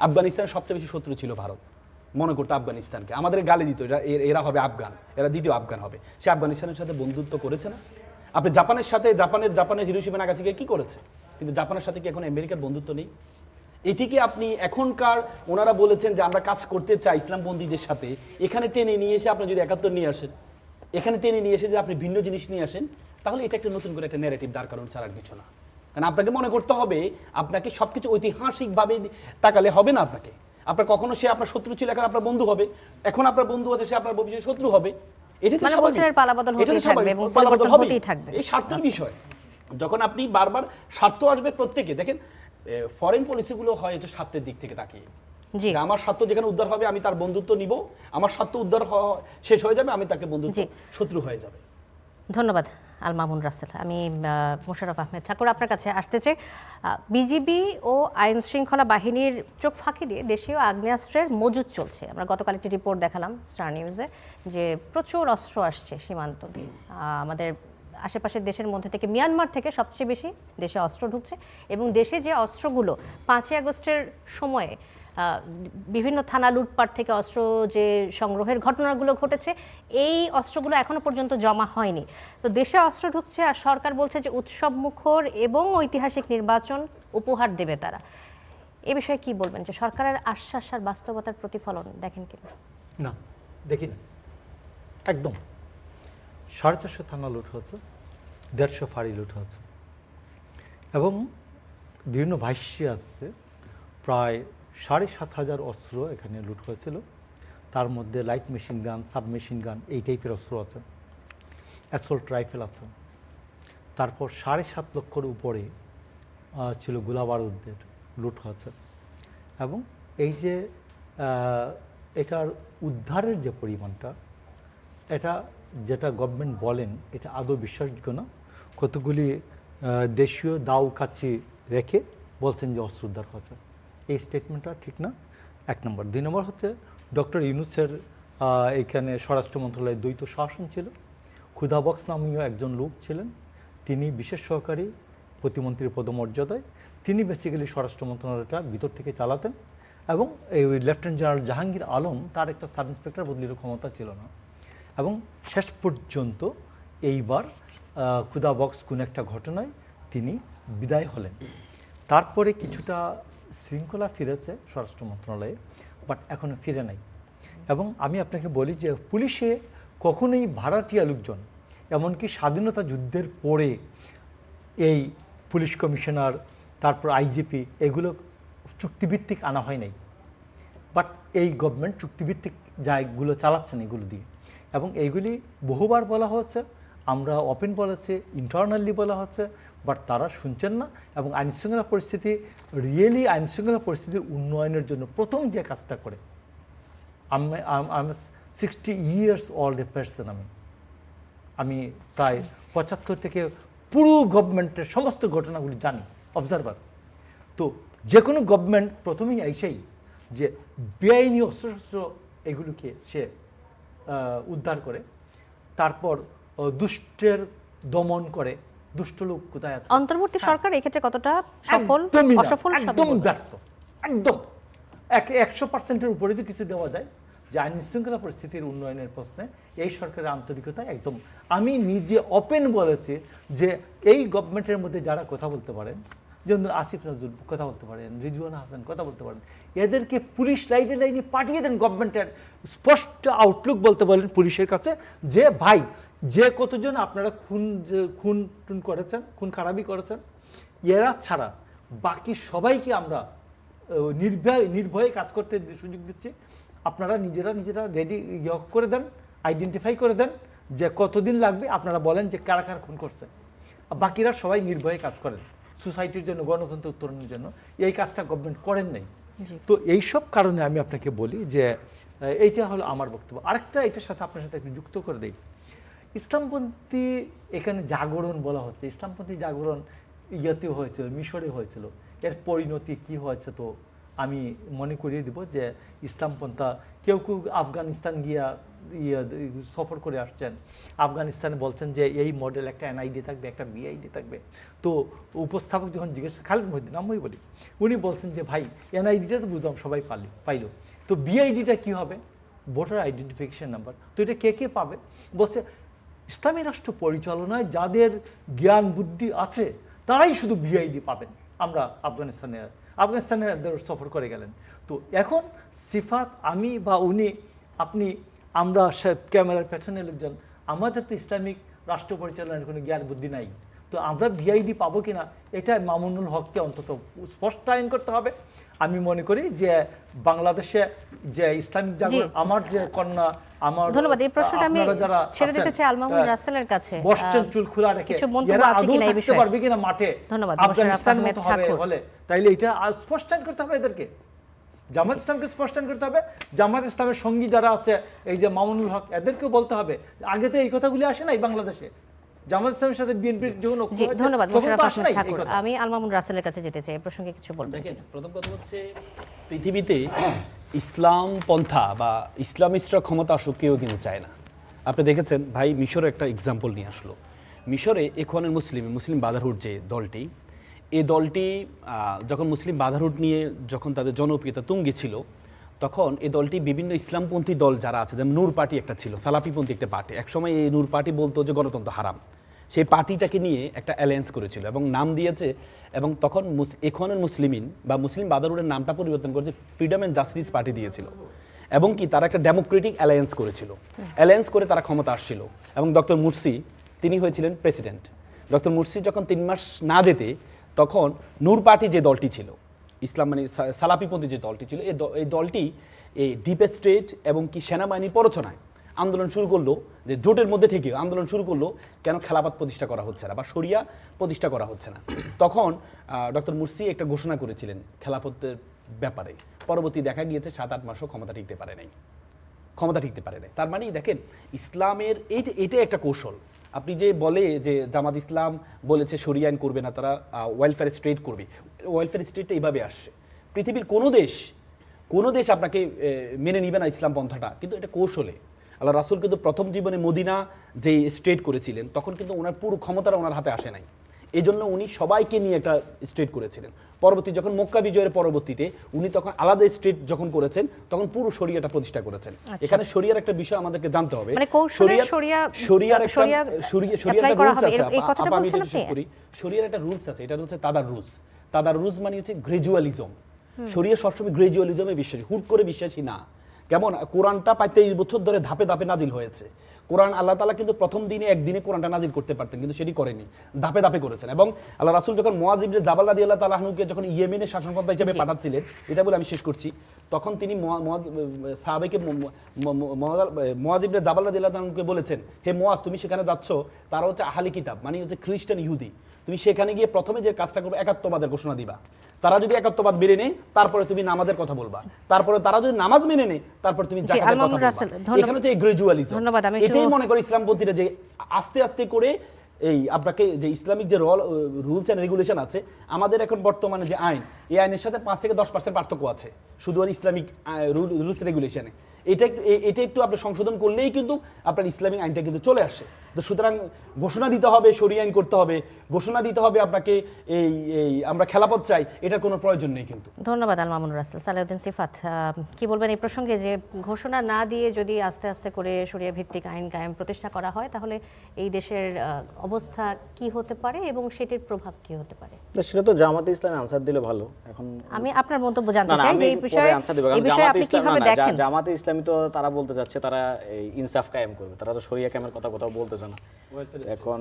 আফগানিস্তানের সবচেয়ে বেশি শত্রু ছিল ভারত, মনে করতো আফগানিস্তানকে, আমাদের গালি দিত, এরা হবে আফগান, এরা দ্বিতীয় আফগান হবে। সে আফগানিস্তানের সাথে বন্ধুত্ব করেছে না? আপনি জাপানের সাথে, জাপানের হিরোশিমা নাগাসাকি কি করেছে? কিন্তু জাপানের সাথে কি এখন আমেরিকার বন্ধুত্ব নেই? এটিকে আপনি এখনকার ওনারা বলেছেন যে আমরা কাজ করতে চাই ইসলামপন্থীদের সাথে, এখানে টেনে নিয়ে এসে আপনি যদি 71 নিয়ে আসেন, এখানে টেনে নিয়ে এসে যে আপনি ভিন্ন জিনিস নিয়ে আসেন, তাহলে এটা একটা নতুন করে একটা ন্যারেটিভ দাঁড় কারণ ছাড়ার কিছু না। কারণ আপনাকে মনে করতে হবে, আপনাকে সবকিছু ঐতিহাসিকভাবে তাকালে হবে না। আপনার কখনো সে আপনার শত্রু ছিল, এখন আপনার বন্ধু হবে, এখন আপনার বন্ধু আছে, সে আপনার ভবিষ্যতে শত্রু হবে। এটা তো এই স্বার্থের বিষয়। যখন আপনি বারবার স্বার্থ আসবে প্রত্যেকে, দেখেন ফরেন পলিসিগুলো হয় হচ্ছে স্বার্থের দিক থেকে তাকিয়ে। আমার স্বার্থ যেখানে উদ্ধার হবে আমি তার বন্ধুত্ব নিব, আমার স্বার্থ উদ্ধার শেষ হয়ে যাবে আমি তাকে বন্ধুত্ব, শত্রু হয়ে যাবে।
ধন্যবাদ আল মামুন রাসেল। আমি মোশাররফ আহমেদ ঠাকুর আপনার কাছে আসতে চাই। বিজিবি ও আইন শৃঙ্খলা বাহিনীর চোখ ফাঁকি দিয়ে দেশীয় আগ্নেয়াস্ত্রের মজুদ চলছে। আমরা গতকাল একটি রিপোর্ট দেখালাম স্টার নিউজে যে প্রচুর অস্ত্র আসছে সীমান্ত দিয়ে। আমাদের আশেপাশের দেশের মধ্যে থেকে মিয়ানমার থেকে সবচেয়ে বেশি দেশে অস্ত্র ঢুকছে এবং দেশে যে অস্ত্রগুলো 5ই আগস্টের সময়ে বিভিন্ন থানা লুটপাট থেকে অস্ত্র যে সংগ্রহের ঘটনাগুলো ঘটেছে, এই অস্ত্রগুলো এখনো পর্যন্ত জমা হয়নি। তো দেশে অস্ত্র ঢুকছে আর সরকার বলছে যে উৎসব মুখর এবং ঐতিহাসিক নির্বাচন উপহার দেবে তারা। এ বিষয়ে কি বলবেন, যে সরকারের আশ্বাস আর বাস্তবতার প্রতিফলন দেখেন কিনা?
না, দেখি না, একদম 450 থানা লুট হয়েছে, 150 ফাঁড়ি লুট হয়েছে এবং বিভিন্ন ভাষ্যে আসছে প্রায় 7,500 অস্ত্র এখানে লুট হয়েছিল। তার মধ্যে লাইট মেশিন গান, সাবমেশিন গান এই টাইপের অস্ত্র আছে, অ্যাসল্ট রাইফেল আছে। তারপর 7.5 লক্ষর উপরে ছিল গোলাবারুদের লুট হয়েছে। এবং এই যে এটার উদ্ধারের যে পরিমাণটা, এটা যেটা গভর্নমেন্ট বলেন এটা আদৌ বিশ্বাসযোগ্য না। কতগুলি দেশীয় দাও কাছি রেখে বলছেন যে অস্ত্র উদ্ধার হয়েছে, এই স্টেটমেন্টটা ঠিক না, 1 নম্বর। 2 নম্বর হচ্ছে ডক্টর ইউনূসের এইখানে স্বরাষ্ট্র মন্ত্রণালয়ের দ্বৈত শাসন ছিল। ক্ষুধা বক্স নামীয় একজন লোক ছিলেন, তিনি বিশেষ সহকারী প্রতিমন্ত্রীর পদমর্যাদায়, তিনি বেসিক্যালি স্বরাষ্ট্র মন্ত্রণালয়টা ভিতর থেকে চালাতেন। এবং এই লেফটেন্যান্ট জেনারেল জাহাঙ্গীর আলম, তার একটা সাব ইন্সপেক্টর বদলির ক্ষমতা ছিল না। এবং শেষ পর্যন্ত এইবার ক্ষুধা বক্স কোন একটা ঘটনায় তিনি বিদায় হলেন। তারপরে কিছুটা শৃঙ্খলা ফিরেছে স্বরাষ্ট্র মন্ত্রণালয়ে, বাট এখনও ফিরে নাই। এবং আমি আপনাকে বলি যে পুলিশে কখনোই ভাড়াটিয়া লোকজন, এমনকি স্বাধীনতা যুদ্ধের পরে এই পুলিশ কমিশনার, তারপর আইজিপি, এগুলো চুক্তিভিত্তিক আনা হয় নাই। বাট এই গভর্নমেন্ট চুক্তিভিত্তিক জায়গাগুলো চালাচ্ছেন এগুলো দিয়ে। এবং এইগুলি বহুবার বলা হচ্ছে, আমরা ওপেন বলেছে, ইন্টারনালি বলা হচ্ছে, বাট তারা শুনছেন না। এবং আইনশৃঙ্খলা পরিস্থিতি, রিয়েলি আইনশৃঙ্খলা পরিস্থিতির উন্নয়নের জন্য প্রথম যে কাজটা করে, আমি 60 years old এ পারসন, আমি প্রায় 75 থেকে পুরো গভর্নমেন্টের সমস্ত ঘটনাগুলি জানি, অবজারভার। তো যে কোনো গভর্নমেন্ট প্রথমেই আইসেই যে বেআইনি অস্ত্রশস্ত্র এগুলোকে সে উদ্ধার করে, তারপর দুষ্টের দমন করে, দুষ্ট লোক কোথায় আছে।
অন্তর্বর্তী সরকার এক্ষেত্রে কতটা সফল অসফল?
একদম ব্যর্থ, একদম 100%-এর উপরে তো কিছু দেওয়া যায় যে আইন শৃঙ্খলা পরিস্থিতির উন্নয়নের প্রশ্নে এই সরকারের আন্তরিকতা একদম। আমি নিজে ওপেন বলেছি যে এই গভর্নমেন্টের মধ্যে যারা কথা বলতে পারেন, যেমন আসিফ নজরুল কথা বলতে পারেন, রিজওয়ানা হাসান কথা বলতে পারেন, এদেরকে পুলিশ লাইনে পাঠিয়ে দেন। গভর্নমেন্টের স্পষ্ট আউটলুক বলতে বলেন পুলিশের কাছে যে ভাই, যে কতজন আপনারা খুন করেছেন, খুন খারাপি করেছেন, এরা ছাড়া বাকি সবাইকে আমরা নির্ভয়ে কাজ করতে সুযোগ দিচ্ছি। আপনারা নিজেরা রেডি করে দেন, আইডেন্টিফাই করে দেন যে কতদিন লাগবে, আপনারা বলেন যে কারা কারা খুন করছে, বাকিরা সবাই নির্ভয়ে কাজ করেন সোসাইটির জন্য, গণতন্ত্র উত্তরণের জন্য। এই কাজটা গভর্নমেন্ট করেন নাই। তো এইসব কারণে আমি আপনাকে বলি যে এইটা হলো আমার বক্তব্য। আরেকটা এটার সাথে আপনার সাথে একটু যুক্ত করে দেই, ইসলামপন্থী এখানে জাগরণ বলা হচ্ছে, ইসলামপন্থী জাগরণ ইয়াতেও হয়েছিল, মিশরে হয়েছিল, এর পরিণতি কি হয়েছে তো আমি মনে করিয়ে দিব যে ইসলামপন্থা কেউ আফগানিস্তান গিয়া সফর করে আসছেন, আফগানিস্তানে বলছেন যে এই মডেল একটা এনআইডি থাকবে, একটা বিআইডি থাকবে। তো উপস্থাপক যখন জিজ্ঞেস, খালিদ মহিউদ্দিন আমি বলি, উনি বলছেন যে ভাই এনআইডিটা তো বুঝলাম সবাই পাইল, তো বিআইডিটা কি হবে? Voter identification number. তো এটা কে কে পাবে? বলছে ইসলামী রাষ্ট্র পরিচালনায় যাদের জ্ঞান বুদ্ধি আছে তারাই শুধু বিআইডি পাবেন। আমরা আফগানিস্তানে সফর করে গেলেন। তো এখন সিফাত, আমি বা উনি, আপনি, আমরা ক্যামেরার পেছনে লোকজন, আমাদের তো ইসলামিক রাষ্ট্র পরিচালনার কোনো জ্ঞান বুদ্ধি নাই। তো আমরা বিআইডি পাবো কিনা এটা মামুনুল হককে অন্তত স্পষ্ট আইন করতে হবে। আমি মনে করি যে বাংলাদেশে যে ইসলামিক জাগরণ, আমার যে কন্যা, আমার
ধন্যবাদ। এই প্রশ্নটা আমি ছেড়ে দিতে চাই আল মামুন রাসেলের কাছে।
বস্টন চুল খোলা রেখে
কিছু মন্তব্য আছে কিনা এই বিষয়ে
পারবে কিনা মাঠে?
ধন্যবাদ।
আফগানিস্তানের মতো হলে তাইলে এটা স্পষ্ট আইন করতে হবে এদেরকে। জামাত ইসলামকে স্পষ্ট আইন করতে হবে। জামাত ইসলামের সঙ্গী যারা আছে, এই যে মামুনুল হক, এদেরকেও বলতে হবে। আগে তো এই কথাগুলি আসে নাই বাংলাদেশে। জামাত ইসলামের সাথে বিএনপির যখন
ধন্যবাদ মোশাররফ আহমেদ ঠাকুর। আমি আল মামুন রাসেলের কাছে যেতে চাই, এই প্রসঙ্গে কিছু বলবেন?
দেখেন, প্রথম কথা হচ্ছে পৃথিবীতে ইসলাম পন্থা বা ইসলামিস্টরা ক্ষমতা আসুক কেউ কিন্তু চায় না। আপনি দেখেছেন ভাই, মিশরের একটা এক্সাম্পল নিয়ে আসলো। মিশরে ইখওয়ানুল মুসলিম মুসলিম ব্রাদারহুড যে দলটি, এই দলটি যখন মুসলিম ব্রাদারহুড নিয়ে যখন তাদের জনপ্রিয়তা তুঙ্গে ছিল, তখন এই দলটি বিভিন্ন ইসলামপন্থী দল যারা আছে, যেমন নূর পার্টি একটা ছিল, সালাফিপন্থী একটা পার্টি, একসময় এই নূর পার্টি বলতো যে গণতন্ত্র হারাম, সেই পার্টিটাকে নিয়ে একটা অ্যালায়েন্স করেছিল এবং নাম দিয়েছে, এবং তখন ইখওয়ানুল মুসলিমিন বা মুসলিম ব্রাদারহুডের নামটা পরিবর্তন করেছে ফ্রিডম অ্যান্ড জাস্টিস পার্টি দিয়েছিল, এবং কি তারা একটা ডেমোক্রেটিক অ্যালায়েন্স করেছিল, অ্যালায়েন্স করে তারা ক্ষমতা আসছিল, এবং ডক্টর মুরসি তিনি হয়েছিলেন প্রেসিডেন্ট। ডক্টর মুরসি যখন 3 মাস না যেতে, তখন নূর পার্টি যে দলটি ছিল, ইসলাম মানে সালাফিপন্থী যে দলটি ছিল, এই দলটি এই ডিপ স্টেট এবং কি সেনাবাহিনীর প্ররোচনায় আন্দোলন শুরু করলো, যে জোটের মধ্যে থেকে আন্দোলন শুরু করলো কেন খেলাফত প্রতিষ্ঠা করা হচ্ছে না বা শরিয়া প্রতিষ্ঠা করা হচ্ছে না। তখন ডক্টর মুরসি একটা ঘোষণা করেছিলেন খেলাফতের ব্যাপারে। পরবর্তী দেখা গিয়েছে 7-8 মাসও ক্ষমতা টিকতে পারে নাই। তার মানে দেখেন, ইসলামের এটা একটা কৌশল। আপনি যে বলে যে জামাত ইসলাম বলেছে শরিয়া আইন করবে না, তারা ওয়েলফেয়ার স্টেট করবে, ওয়েলফেয়ার স্টেটটা এইভাবে আসছে। পৃথিবীর কোনো দেশ আপনাকে মেনে নিবে না ইসলাম পন্থাটা, কিন্তু এটা কৌশলে। আল্লাহ রাসূল কিন্তু প্রথম জীবনে মদিনা যে স্টেট করেছিলেন, তখন কিন্তু ওনার পুরো ক্ষমতাটা ওনার হাতে আসে নাই, এই জন্য উনি সবাইকে নিয়ে একটা স্টেট করেছিলেন। পরবর্তী যখন মক্কা বিজয়ের পরবর্তীতে উনি তখন আলাদা স্টেট যখন করেছেন, তখন পুরো শরিয়াটা প্রতিষ্ঠা করেছেন। এখানে শরিয়ার একটা বিষয় আমাদেরকে জানতে হবে, শরিয়ার একটা রুলস আছে। আমি এটা শেষ করি। শরিয়ার একটা রুলস আছে, এটা হচ্ছে তাদাররুজ মানে হচ্ছে গ্রাজুয়ালিজম। শরিয়া সবসময় গ্রাজুয়ালিজমে বিশ্বাসী, হুট করে বিশ্বাসী না। কেমন কোরআনটা 23 বছর ধরে ধাপে ধাপে নাজিল হয়েছে। কোরআন আল্লাহ তাআলা কিন্তু প্রথম দিনে একদিনে কোরআনটা নাজিল করতে পারতেন, কিন্তু সেটি করেনি, ধাপে ধাপে করেছেন। এবং আল্লাহ রাসূল যখন মুআয ইবনে জাবাল রাদিয়াল্লাহু তাআলা আনহুকে যখন ইয়েমেনের শাসনকর্তা হিসেবে পাঠাচ্ছিলেন, এটা বলে আমি শেষ করছি, তখন তিনি সাহাবাইকে মুআয ইবনে জাবাল রাদিয়াল্লাহু তাআলা আনহুকে বলেছেন, হে মুআয, তুমি সেখানে যাচ্ছ, তারা হচ্ছে আহলি কিতাব, মানে হচ্ছে খ্রিস্টান ইহুদি, তুমি সেখানে গিয়ে প্রথমে যে কাজটা করবে একাত্মবাদের ঘোষণা দিবা। তারা যদি একাত্মবাদ মেনে নেয়, তারপরে তুমি নামাজের কথা বলবা, তারপরে তারা যদি নামাজ মেনে নেয়, তারপর তুমি যাকাতের কথা বলবা। এখানে হচ্ছে এই গ্রাজুয়ালিজম। এটাই মনে করে ইসলামপন্থীরা যে আস্তে আস্তে করে এই আপনাকে যে ইসলামিক যে রুলস এন্ড রেগুলেশন আছে, আমাদের এখন বর্তমানে যে আইন, এই আইনের সাথে 5 থেকে 10% পার্থক্য আছে শুধু ইসলামিক রুলস রেগুলেশনে। এটা একটু আপনি সংশোধন করলেই কিন্তু আপনার ইসলামিক আইনটা কিন্তু চলে আসে। তো সুতরাং ঘোষণা দিতে হবে শরিয়া আইন করতে হবে, ঘোষণা দিতে হবে আপনাকে এই আমরা খেলাফত চাই, এটার কোনো প্রয়োজন নেই কিন্তু।
ধন্যবাদ আল মামুনুর রাসেল। সালেউদ্দিন সিফাত, কি বলবেন এই প্রসঙ্গে, যে ঘোষণা না দিয়ে যদি আস্তে আস্তে করে শরিয়া ভিত্তিক আইন কায়েম প্রতিষ্ঠা করা হয়, তাহলে এই দেশের অবস্থা কি হতে পারে এবং সেটির প্রভাব কি হতে পারে?
সেটা তো জামাতে ইসলামী আনসার দিলে ভালো। এখন
আমি আপনার মন্তব্য জানতে চাই যে এই বিষয়ে আপনি কিভাবে দেখেন।
জামাতে ইসলামী তো তারা বলতে যাচ্ছে তারা ইনসাফ কায়েম করবে, তারা তো শরিয়া কায়েমের কথা বলতেছে না। এখন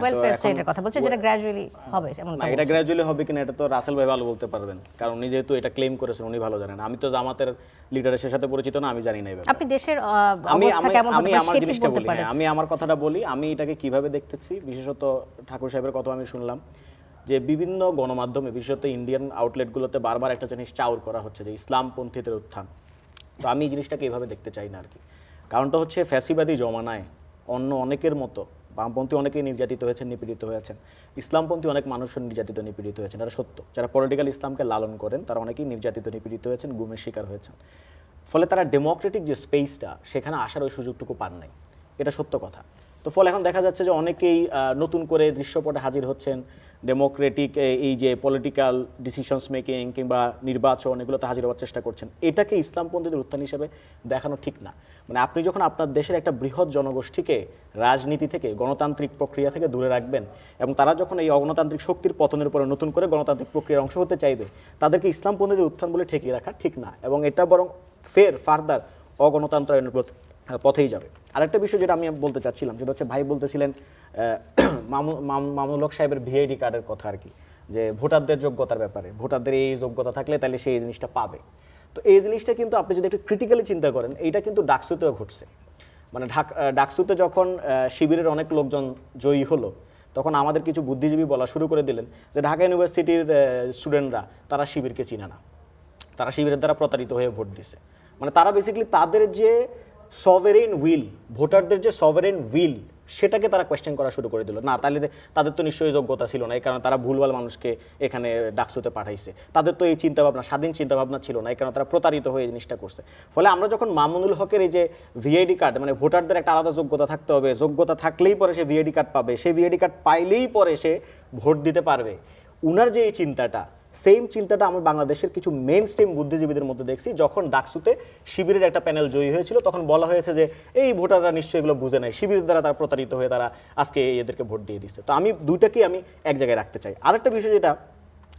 ওয়েলফেয়ার স্টেটের কথা বলছে, যেটা গ্র্যাজুয়ালি হবে।
না, এটা গ্র্যাজুয়ালি হবে কিনা এটা তো রাসেল ভাই ভালো বলতে পারবেন, কারণ উনি যেহেতু এটা ক্লেম করেছেন, উনি ভালো জানেন। আমি তো জামাতের লিডারের সাথে পরিচিত না, আমি জানি না।
আপনি দেশের অবস্থা কেমন হতে পারে সেটি বলতে পারেন।
আমি আমার কথাটা বলি, আমি এটাকে কিভাবে দেখতেছি। বিশেষত ঠাকুর সাহেবের কথা আমি শুনলাম যে বিভিন্ন গণমাধ্যমে, বিশেষত ইন্ডিয়ান আউটলেটগুলোতে বারবার একটা জিনিস চাউর করা হচ্ছে যে ইসলামপন্থীদের উত্থান। তো আমি এই জিনিসটাকে এইভাবে দেখতে চাই না আর কি। কারণটা হচ্ছে ফ্যাসিবাদী জমানায় অন্য অনেকের মতো বামপন্থী অনেকেই নির্যাতিত হয়েছেন, নিপীড়িত হয়েছেন। ইসলামপন্থী অনেক মানুষের নির্যাতিত নিপীড়িত হয়েছেন, এটা সত্য। যারা পলিটিক্যাল ইসলামকে লালন করেন তারা অনেকেই নির্যাতিত নিপীড়িত হয়েছেন, গুমের শিকার হয়েছেন। ফলে তারা ডেমোক্রেটিক যে স্পেসটা, সেখানে আসার ওই সুযোগটুকু পান নাই, এটা সত্য কথা। তো ফলে এখন দেখা যাচ্ছে যে অনেকেই নতুন করে দৃশ্যপটে হাজির হচ্ছেন, ডেমোক্রেটিক এই যে পলিটিক্যাল ডিসিশনস মেকিং কিংবা নির্বাচন, এগুলোতে হাজির হওয়ার চেষ্টা করছেন। এটাকে ইসলামপন্থীদের উত্থান হিসেবে দেখানো ঠিক না। মানে আপনি যখন আপনার দেশের একটা বৃহৎ জনগোষ্ঠীকে রাজনীতি থেকে, গণতান্ত্রিক প্রক্রিয়া থেকে দূরে রাখবেন, এবং তারা যখন এই অগণতান্ত্রিক শক্তির পতনের উপরে নতুন করে গণতান্ত্রিক প্রক্রিয়ার অংশ হতে চাইবে, তাদেরকে ইসলামপন্থীদের উত্থান বলে ঠেকিয়ে রাখা ঠিক না, এবং এটা বরং ফার্দার অগণতন্ত্রায়নের পথেই যাবে। আরেকটা বিষয় যেটা আমি বলতে চাচ্ছিলাম, সেটা হচ্ছে ভাই বলতেছিলেন মামুনুল হক সাহেবের ভিআইডি কার্ডের কথা আর কি, যে ভোটারদের যোগ্যতার ব্যাপারে, ভোটারদের এই যোগ্যতা থাকলে তাহলে সেই জিনিসটা পাবে। তো এই জিনিসটা কিন্তু আপনি যদি একটু ক্রিটিক্যালি চিন্তা করেন, এইটা কিন্তু ডাকসুতেও ঘটছে। মানে ডাকসুতে যখন শিবিরের অনেক লোকজন জয়ী হলো, তখন আমাদের কিছু বুদ্ধিজীবী বলা শুরু করে দিলেন যে ঢাকা ইউনিভার্সিটির স্টুডেন্টরা তারা শিবিরকে চিনে না, তারা শিবিরের দ্বারা প্রতারিত হয়ে ভোট দিছে। মানে তারা বেসিক্যালি তাদের যে সভারেন উইল, ভোটারদের যে সভারেন উইল, সেটাকে তারা কোয়েশ্চেন করা শুরু করে দিল, না তাহলে তাদের তো নিশ্চয়ই যোগ্যতা ছিল না, এই কারণে তারা ভুলভাল মানুষকে এখানে ডাকসুতে পাঠাইছে, তাদের তো এই চিন্তাভাবনা স্বাধীন চিন্তাভাবনা ছিল না, এই কারণে তারা প্রতারিত হয়ে এই জিনিসটা করছে। ফলে আমরা যখন মামুনুল হকের এই যে ভিআইডি কার্ড, মানে ভোটারদের একটা আলাদা যোগ্যতা থাকতে হবে, যোগ্যতা থাকলেই পরে সে ভিআইডি কার্ড পাবে, সেই ভিআইডি কার্ড পাইলেই পরে সে ভোট দিতে পারবে, উনার যে এই চিন্তাটা, সেম চিন্তাটা আমি বাংলাদেশের কিছু মেইন স্ট্রিম বুদ্ধিজীবীদের মধ্যে দেখছি। যখন ডাকসুতে শিবিরের একটা প্যানেল জয়ী হয়েছিল তখন বলা হয়েছে যে এই ভোটাররা নিশ্চয়ই এগুলো বুঝে নাই, শিবিরের দ্বারা তারা প্রতারিত হয়ে তারা আজকে এদেরকে ভোট দিয়ে দিচ্ছে। তো আমি দুইটাকেই আমি এক জায়গায় রাখতে চাই। আরেকটা বিষয় যেটা,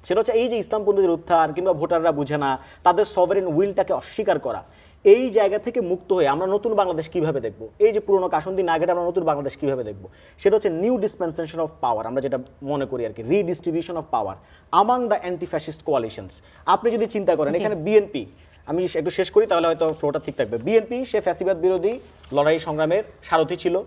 সেটা হচ্ছে এই যে ইসলামপন্থীদের উত্থান কিংবা ভোটাররা বুঝে না, তাদের সভারেন উইলটাকে অস্বীকার করা, এই জায়গা থেকে মুক্ত হয়ে আমরা নতুন বাংলাদেশ কিভাবে দেখব, এই যে পুরনো কাসুন্দি না গেটে আমরা নতুন বাংলাদেশ কিভাবে দেখব, সেটা হচ্ছে নিউ ডিসপেন্সেশন অফ পাওয়ার, আমরা যেটা মনে করি আর কি, redistribution of power among the anti fascist coalitions. আপনি যদি চিন্তা করেন এখানে বিএনপি, আমি একটু শেষ করি তাহলে হয়তো ফ্লোটা ঠিক থাকবে, বিএনপি সে ফ্যাসিবাদ বিরোধী লড়াই সংগ্রামের সারথি ছিল,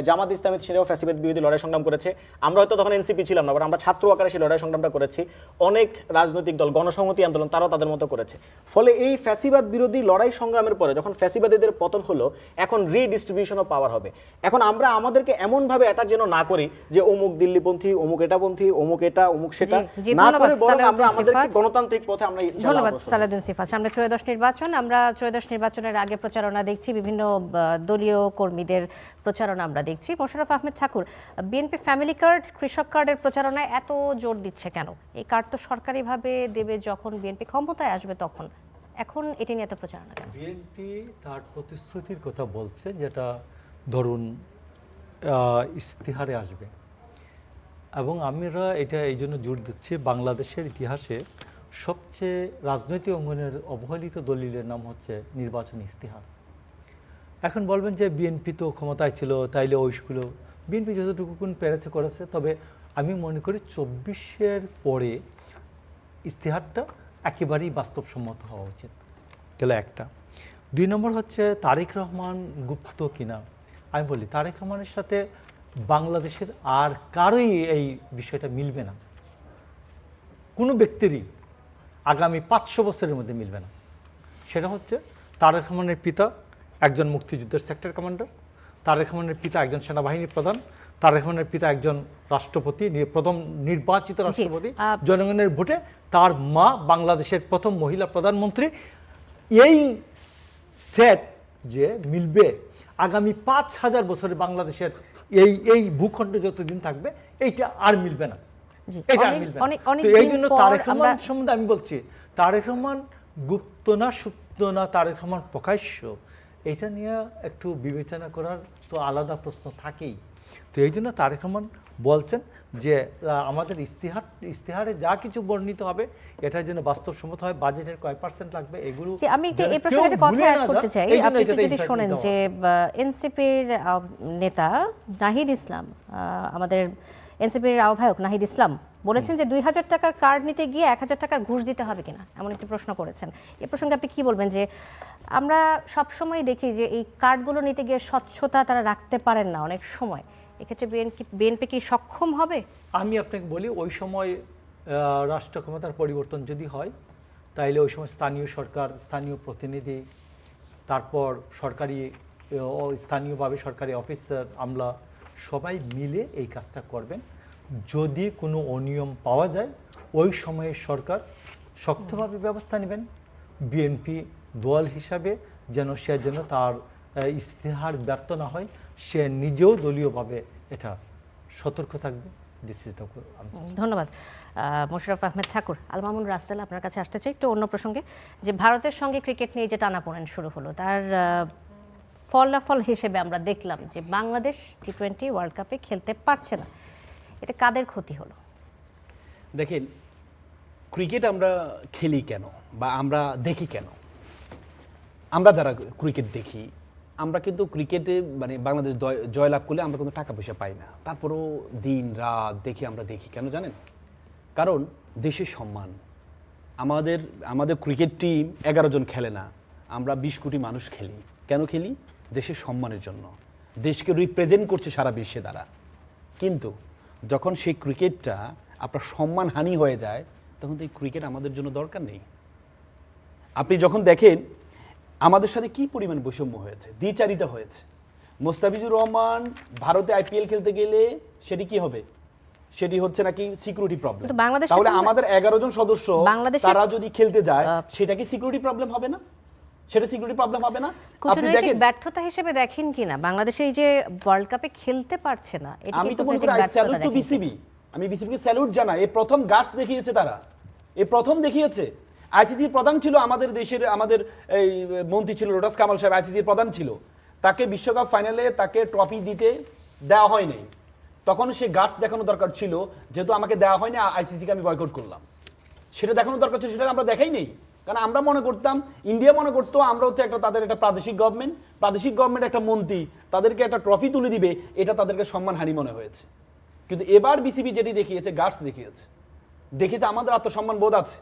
জামাত ইসলামী সেটাও ফ্যাসিবাদ বিরোধী লড়াই সংগ্রাম করেছে, আমরা হয়তো তখন এনসিপি ছিলাম না, আমরা ছাত্র আকারে সেই লড়াই সংগ্রামটা করেছি, অনেক রাজনৈতিক দল গণসংহতি আন্দোলন তারাও তাদের মতো করেছে। ফলে এই ফ্যাসিবাদ বিরোধী লড়াই সংগ্রামের পরে যখন ফ্যাসিবাদীদের পতন হলো, এখন রিডিস্ট্রিবিউশন অফ পাওয়ার হবে। এখন আমরা আমাদেরকে এমনভাবে অ্যাটাক যেন না করি যে অমুক দিল্লিপন্থী, অমুক এটাপন্থী, অমুক এটা অমুক সেটা, না করে বরং আমরা আমাদেরকে গণতান্ত্রিক পথে আমরা।
ধন্যবাদ সালেউদ্দিন সিফাত। সামনে ত্রয়োদশ নির্বাচন, আমরা ত্রয়োদশ নির্বাচনের আগে প্রচারণা দেখছি, বিভিন্ন দলীয় কর্মীদের প্রচারণা আমরা দেখছি। মোশাররফ আহমেদ ঠাকুর, বিএনপি ফ্যামিলি কার্ড, কৃষক কার্ডের প্রচারণায় এত জোর দিচ্ছে কেন? এই কার্ড তো সরকারিভাবে দেবে যখন বিএনপি ক্ষমতায় আসবে তখন, এখন এটি নিয়ে এত প্রচারণা কেন?
বিএনপি তার প্রতিশ্রুতির কথা বলছে, যেটা ধরুন ইস্তিহারে আসবে, এবং আমরা এটা এই জন্য জোর দিচ্ছি, বাংলাদেশের ইতিহাসে সবচেয়ে রাজনৈতিক অঙ্গনের অবহেলিত দলিলের নাম হচ্ছে নির্বাচনী ইস্তিহার। এখন বলবেন যে বিএনপি তো ক্ষমতায় ছিল, তাইলে ওইগুলো বিএনপি যতটুকু পেরেছে করেছে, তবে আমি মনে করি 24-এর পরে ইস্তিহারটা একেবারেই বাস্তবসম্মত হওয়া উচিত। গেল একটা। 2 নম্বর হচ্ছে তারেক রহমান গুপ্ত কিনা। আমি বলি তারেক রহমানের সাথে বাংলাদেশের আর কারোই এই বিষয়টা মিলবে না, কোনো ব্যক্তিরই আগামী 500 বছরের মধ্যে মিলবে না। সেটা হচ্ছে তারেক রহমানের পিতা একজন মুক্তিযুদ্ধের সেক্টর কমান্ডার, তারেক রহমানের পিতা একজন সেনাবাহিনী প্রধান, তারেক রহমানের পিতা একজন রাষ্ট্রপতি, প্রথম নির্বাচিত রাষ্ট্রপতি জনগণের ভোটে, তার মা বাংলাদেশের প্রথম মহিলা প্রধানমন্ত্রী। এই সেট যে মিলবে আগামী 5000 বছরে বাংলাদেশের এই ভূখণ্ড যতদিন থাকবে, এইটা আর মিলবে না, এটা আর মিলবে না। তো এই জন্য তারেক রহমান সম্বন্ধে আমি বলছি, তারেক রহমান গুপ্ত না সুপ্ত না, তারেক রহমান প্রকাশ্য, এটা নিয়ে একটু বিবেচনা করার তো আলাদা প্রশ্ন থাকেই। তো এই জন্য তারেক রহমান বলছেন যে আমাদের ইস্তিহারে যা কিছু বর্ণিত হবে এটা যেন বাস্তবসম্মত হয়, বাজেটের কয় % লাগবে এগুলো।
আমি এই প্রসঙ্গে একটা কথা অ্যাড করতে চাই। আপনি যদি শোনেন যে এনসিপির নেতা নাহিদ ইসলাম, আমাদের এনসিপির আহ্বায়ক নাহিদ ইসলাম বলেছেন যে 2000 টাকার কার্ড নিতে গিয়ে 1000 টাকার ঘুষ দিতে হবে কিনা, এমন একটি প্রশ্ন করেছেন। এই প্রসঙ্গে আপনি কি বলবেন? যে আমরা সবসময় দেখি যে এই কার্ডগুলো নিতে গিয়ে স্বচ্ছতা তারা রাখতে পারেন না অনেক সময়, এক্ষেত্রে বিএনপি কি সক্ষম হবে?
আমি আপনাকে বলি, ওই সময় রাষ্ট্র ক্ষমতার পরিবর্তন যদি হয়, তাইলে ওই সময় স্থানীয় সরকার, স্থানীয় প্রতিনিধি, তারপর সরকারি স্থানীয়ভাবে সরকারি অফিসার, আমলা সবাই মিলে এই কাজটা করবেন। যদি কোনো অনিয়ম পাওয়া যায়, ওই সময়ে সরকার শক্তভাবে ব্যবস্থা নেবেন। বিএনপি দল হিসাবে সে যেন তার ইস্তেহার ব্যর্থ না হয়, সে নিজেও দলীয়ভাবে এটা সতর্ক থাকবে। This is the answer.
ধন্যবাদ মোশাররফ আহমেদ ঠাকুর। আল মামুন রাসেল, আপনার কাছে আসতে চাই একটু অন্য প্রসঙ্গে, যে ভারতের সঙ্গে ক্রিকেট নিয়ে যে টানাপোড়েন শুরু হলো, তার ফলাফল হিসেবে আমরা দেখলাম যে বাংলাদেশ T20 ওয়ার্ল্ড কাপে খেলতে পারছে না। এটা কাদের ক্ষতি হলো?
দেখেন, ক্রিকেট আমরা খেলি কেন বা আমরা দেখি কেন? আমরা যারা ক্রিকেট দেখি, আমরা কিন্তু ক্রিকেটে মানে বাংলাদেশ জয়লাভ করলে আমরা কোনো টাকা পয়সা পাই না, তারপরেও দিন রাত দেখি। আমরা দেখি কেন জানেন? কারণ দেশের সম্মান। আমাদের ক্রিকেট টিম 11 জন খেলে না, আমরা 20 কোটি মানুষ খেলি। কেন খেলি? দেশের সম্মানের জন্য। দেশকে রিপ্রেজেন্ট করছে সারা বিশ্বে দ্বারা। কিন্তু যখন সেই ক্রিকেটটা আপনার সম্মানহানি হয়ে যায়, তখন তো এই ক্রিকেট আমাদের জন্য দরকার নেই। আপনি যখন দেখেন আমাদের সাথে কি পরিমাণ বৈষম্য হয়েছে, দ্বিচারিতা হয়েছে।
মোস্তাফিজুর রহমান ভারতে আইপিএল খেলতে গেলে সেটি কি হবে? সেটি হচ্ছে নাকি সিকিউরিটি প্রবলেম।
কিন্তু বাংলাদেশে
তাহলে
তো-
আমাদের 11 জন সদস্য
বাংলাদেশে-
তারা যদি খেলতে যায় সেটা কি সিকিউরিটি প্রবলেম হবে না? সেটা সিকিউরিটি প্রবলেম হবে না? আপনি
কূটনৈতিক
দেখেন,
ব্যর্থতা হিসেবে দেখেন কিনা বাংলাদেশে এই যে ওয়ার্ল্ড কাপে খেলতে পারছে না, এটা
আমি
কি
তো মনে
কূটনৈতিক
করি
ব্যর্থতা
স্যালুট টু
দেখেন কিনা?
বিসিবি, আমি বিসিবিকে স্যালুট জানাই। এই প্রথম গার্ডস দেখিয়েছে তারা, এই প্রথম দেখিয়েছে। আইসিসির প্রধান ছিল আমাদের দেশের, আমাদের এই মন্ত্রী ছিল রোডাস কামাল সাহেব, আইসিসির প্রধান ছিল। তাকে বিশ্বকাপ ফাইনালে তাকে ট্রফি দিতে দেওয়া হয় নাই। তখন সে গার্ডস দেখানো দরকার ছিল, যেহেতু আমাকে দেওয়া হয়নি আইসিসিকে আমি বয়কট করলাম। সেটা দেখানো দরকার ছিল, সেটা আমরা দেখাই নেই। কারণ আমরা মনে করতাম, ইন্ডিয়া মনে করতো আমরা হচ্ছে একটা তাদের একটা প্রাদেশিক গভর্নমেন্ট একটা মন্ত্রী তাদেরকে একটা ট্রফি তুলে দিবে, এটা তাদেরকে সম্মানহানি মনে হয়েছে। কিন্তু এবার বিসিবি যেটি দেখিয়েছে, গার্ডস দেখিয়েছে আমাদের আত্মসম্মান বোধ আছে।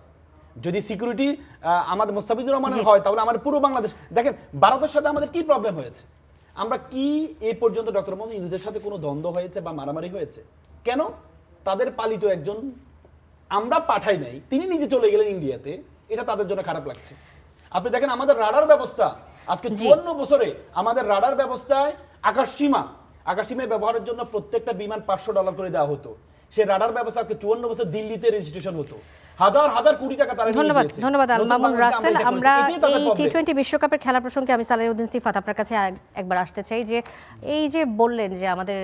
যদি সিকিউরিটি আমাদের মোস্তাফিজুর রহমানের হয়, তাহলে আমার পুরো বাংলাদেশ দেখেন, ভারতের সাথে আমাদের কি প্রবলেম হয়েছে? আমরা কি এই পর্যন্ত ডক্টর মোহাম্মদ ইউনূসের সাথে কোনো দ্বন্দ্ব হয়েছে বা মারামারি হয়েছে? কেন? তাদের পালিত একজন আমরা পাঠাই নাই, তিনি নিজে চলে গেলেন ইন্ডিয়াতে, এটা তাদের জন্য খারাপ লাগছে। আপনি দেখেন আমাদের রাডার ব্যবস্থা আজকে 54 বছরে আমাদের রাডার ব্যবস্থায় আকাশসীমায় ব্যবহারের জন্য প্রত্যেকটা বিমান $500 করে দেওয়া হতো। সেই রাডার ব্যবস্থা আজকে 54 বছর দিল্লিতে রেজিস্ট্রেশন হতো, হাজার হাজার কোটি টাকা তারা নিয়ে গিয়েছে।
ধন্যবাদ আল
নতুন
মামুন
বাংলাদেশে
রাসেল।
এটা
আমরা
করেছি। এটাই তাদের
এই
problem।
টি-20 বিশ্বকাপের খেলা প্রসঙ্গে আমি সালেউদ্দিন সিফাত আপনার কাছে একবার আসতে চাই, যে এই যে বললেন যে আমাদের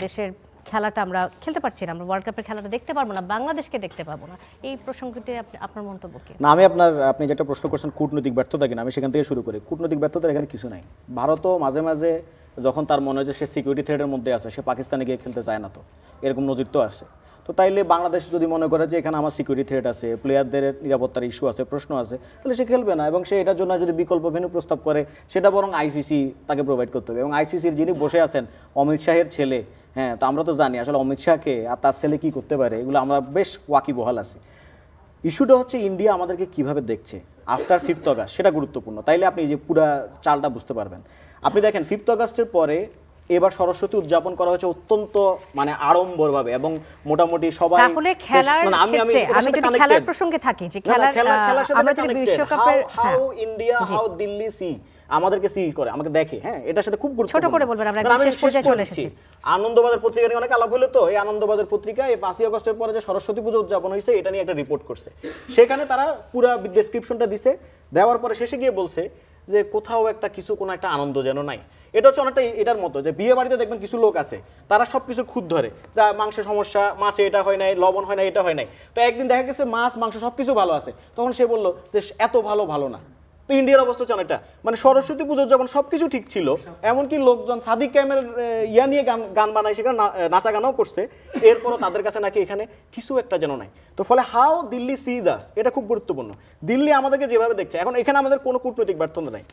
দেশের খেলাটা আমরা খেলতে পারছি না, আমরা ওয়ার্ল্ড কাপের খেলাটা দেখতে পারবো না, বাংলাদেশকে দেখতে পাবো না, এই প্রসঙ্গতে আপনার মন্তব্য কি?
না, আপনি যেটা প্রশ্ন করছেন কূটনৈতিক ব্যর্থতা কিনা, আমি সেখান থেকে শুরু করি। কূটনৈতিক ব্যর্থতার এখানে কিছু নাই। ভারতও মাঝে মাঝে যখন তার মনে হয় যে সে সিকিউরিটি থ্রেটের মধ্যে আছে, সে পাকিস্তানে গিয়ে খেলতে চায় না, তো এরকম নজির তো আসে। তো তাইলে বাংলাদেশ যদি মনে করে যে এখানে আমার সিকিউরিটি থ্রেট আছে, প্লেয়ারদের নিরাপত্তার ইস্যু আছে, প্রশ্ন আছে, তাহলে সে খেলবে না। এবং সে এটার জন্য যদি বিকল্প ভেন্যু প্রস্তাব করে, সেটা বরং আইসিসি তাকে প্রোভাইড করতে হবে। এবং আইসিসির যিনি বসে আছেন, অমিত শাহের ছেলে, হ্যাঁ, তো আমরা তো জানি আসলে অমিত শাহকে আর তার ছেলে কি করতে পারে, এগুলো আমরা বেশ ওয়াকিবহাল আছি। ইস্যুটা হচ্ছে ইন্ডিয়া আমাদেরকে কিভাবে দেখছে আফটার 5th অগাস্ট, সেটা গুরুত্বপূর্ণ। তাইলে আপনি এই যে পুরা চালটা বুঝতে পারবেন। আপনি দেখেন 5th অগাস্টের পরে এবার সরস্বতী উদযাপন করা হয়েছে অত্যন্ত মানে আড়ম্বরভাবে, এবং মোটামুটি সবাই,
তাহলে খেলার ক্ষেত্রে আমি যদি খেলার প্রসঙ্গে থাকি, যে খেলার আমরা যদি বিশ্বকাপের
how India, how Delhi see আমাদেরকে সি করে, আমাকে দেখে, হ্যাঁ, এটার সাথে খুব গুরুত্বপূর্ণ।
ছোট করে বলবেন, আমরা একদম শেষ পর্যায়ে চলে এসেছি।
আনন্দবাজার পত্রিকা নিয়ে অনেক আলাপ হলো, তো এই আনন্দবাজার পত্রিকা এই 5ই আগস্টের পরে যে সরস্বতী পুজো উদযাপন হয়েছে এটা নিয়ে একটা রিপোর্ট করছে। সেখানে তারা পুরো ডেসক্রিপশনটা দিছে, দেওয়ার পরে শেষে গিয়ে বলছে যে কোথাও একটা কিছু, কোনো একটা আনন্দ যেন নাই। এটা হচ্ছে অনেকটা এটার মতো যে বিয়ে বাড়িতে দেখবেন কিছু লোক আছে, তারা সব কিছু খুদ ধরে, যা মাংসের সমস্যা, মাছে এটা হয় নাই, লবণ হয় নাই, এটা হয় নাই। তো একদিন দেখা গেছে মাছ মাংস সব কিছু ভালো আছে, তখন সে বললো যে এত ভালো না। তো ইন্ডিয়ার অবস্থা হচ্ছে অনেকটা মানে সরস্বতী পুজোর যখন সবকিছু ঠিক ছিল, এমনকি লোকজন সাদিক ক্যামের ইয়া নিয়ে গান বানায়, সেখানে নাচা গানাও করছে, এরপরও তাদের কাছে নাকি এখানে কিছু একটা যেন নাই। তো ফলে হাউ দিল্লি সিজ আস, এটা খুব গুরুত্বপূর্ণ। দিল্লি আমাদেরকে যেভাবে দেখছে, এখন এখানে আমাদের কোনো কূটনৈতিক ব্যর্থতা নাই,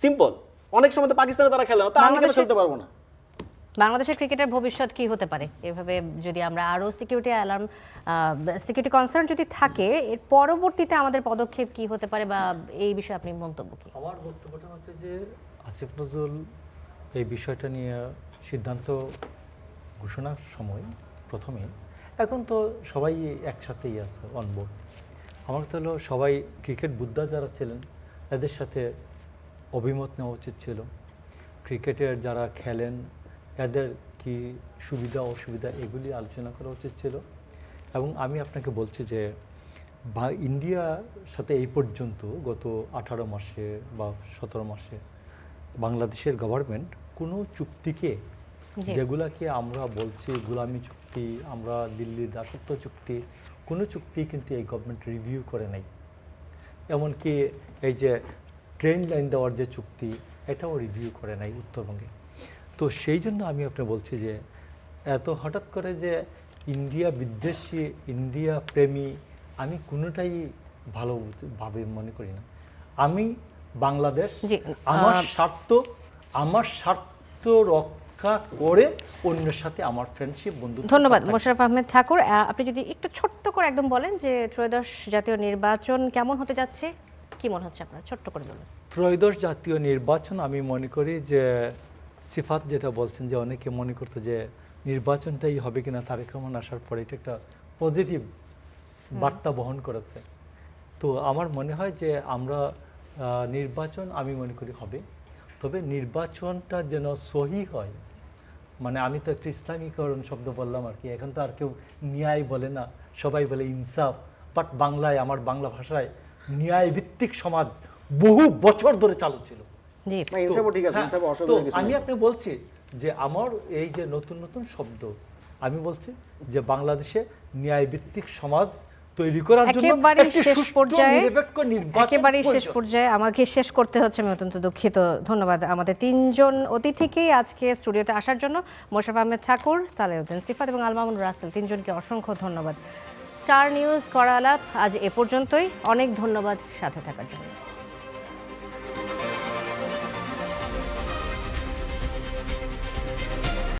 সিম্পল। অনেক সময় তো পাকিস্তানে তারা খেলে না, তো আমি কেন খেলতে পারবো না?
বাংলাদেশের ক্রিকেটের ভবিষ্যৎ কি হতে পারে এভাবে যদি আমরা আরো সিকিউরিটি কনসার্ন যদি থাকে, এর পরবর্তীতে আমাদের পদক্ষেপ কি হতে পারে, বা এই বিষয়ে আপনি মন্তব্য কি?
আমার বক্তব্যটা হচ্ছে যে আসিফ নজরুল এই বিষয়টা নিয়ে সিদ্ধান্ত ঘোষণার সময় প্রথমে, এখন তো সবাই একসাথেই আছে অনবোর্ড। আমার তো হলো সবাই ক্রিকেট বুদ্ধা যারা ছিলেন তাদের সাথে অভিমত নেওয়া উচিত ছিল। ক্রিকেটের যারা খেলেন এদের কি সুবিধা অসুবিধা এগুলি আলোচনা করা উচিত ছিল। এবং আমি আপনাকে বলছি যে ইন্ডিয়ার সাথে এই পর্যন্ত গত 18 মাসে বা 17 মাসে বাংলাদেশের গভর্নমেন্ট কোনো চুক্তিকে, যেগুলাকে আমরা বলছি গোলামি চুক্তি, আমরা দিল্লির দাসত্ব চুক্তি, কোনো চুক্তি কিন্তু এই গভর্নমেন্ট রিভিউ করে নাই। এমনকি এই যে ট্রেন লাইন দেওয়ার যে চুক্তি, এটাও রিভিউ করে নাই উত্তরবঙ্গে। তো সেই জন্য আমি আপনি বলছি যে এত হঠাৎ করে যে ইন্ডিয়া বিদ্বেষী, ইন্ডিয়া প্রেমী, আমি কোনোটাই ভালোভাবে মনে করি না। আমি বাংলাদেশ আমার স্বার্থ রক্ষা করে অন্যের সাথে আমার ফ্রেন্ডশিপ বন্ধুত্ব।
ধন্যবাদ মোশাররফ আহমেদ ঠাকুর। আপনি যদি একটু ছোট্ট করে একদম বলেন যে ত্রয়োদশ জাতীয় নির্বাচন কেমন হতে যাচ্ছে, কি মনে হচ্ছে আপনার, ছোট্ট করে বলুন।
ত্রয়োদশ জাতীয় নির্বাচন আমি মনে করি যে সিফাত যেটা বলছেন যে অনেকে মনে করছে যে নির্বাচনটাই হবে কিনা, তারেক রহমান আসার পরে এটা একটা পজিটিভ বার্তা বহন করেছে। তো আমার মনে হয় যে আমরা নির্বাচন আমি মনে করি হবে। তবে নির্বাচনটা যেন সহি হয়, মানে আমি তো একটা ইসলামীকরণ শব্দ বললাম আর কি, এখন তো আর কেউ ন্যায় বলে না, সবাই বলে ইনসাফ। বাট বাংলায়, আমার বাংলা ভাষায় ন্যায় ভিত্তিক সমাজ বহু বছর ধরে চালু ছিল।
জি
না, ইনসাফও ঠিক আছে,
হ্যাঁ,
ইনসাফও
তো
অসুবিধা কিছু
আমি
নেই।
আপনি বলছি যে আমার এই যে নতুন নতুন শব্দ, আমি বলছি যে বাংলাদেশে ন্যায় ভিত্তিক সমাজ তৈরি করার জন্য
একেবারেই
একটি
শেষ
সুষ্ঠু,
পর্যায়ে
নিরপেক্ষ নির্বাচন
একেবারেই শেষ
প্রয়োজন।
পর্যায়ে আমাকে শেষ করতে হচ্ছে, আমি অত্যন্ত দুঃখিত। ধন্যবাদ আমাদের তিনজন অতিথিকেই আজকে স্টুডিওতে আসার জন্য, মোশাররফ আহমেদ ঠাকুর, সালেউদ্দিন সিফাত এবং আল মামুন রাসেল, তিনজনকে অসংখ্য ধন্যবাদ। স্টার নিউজ করা আলাপ আজ এ পর্যন্তই। অনেক ধন্যবাদ সাথে থাকার জন্য।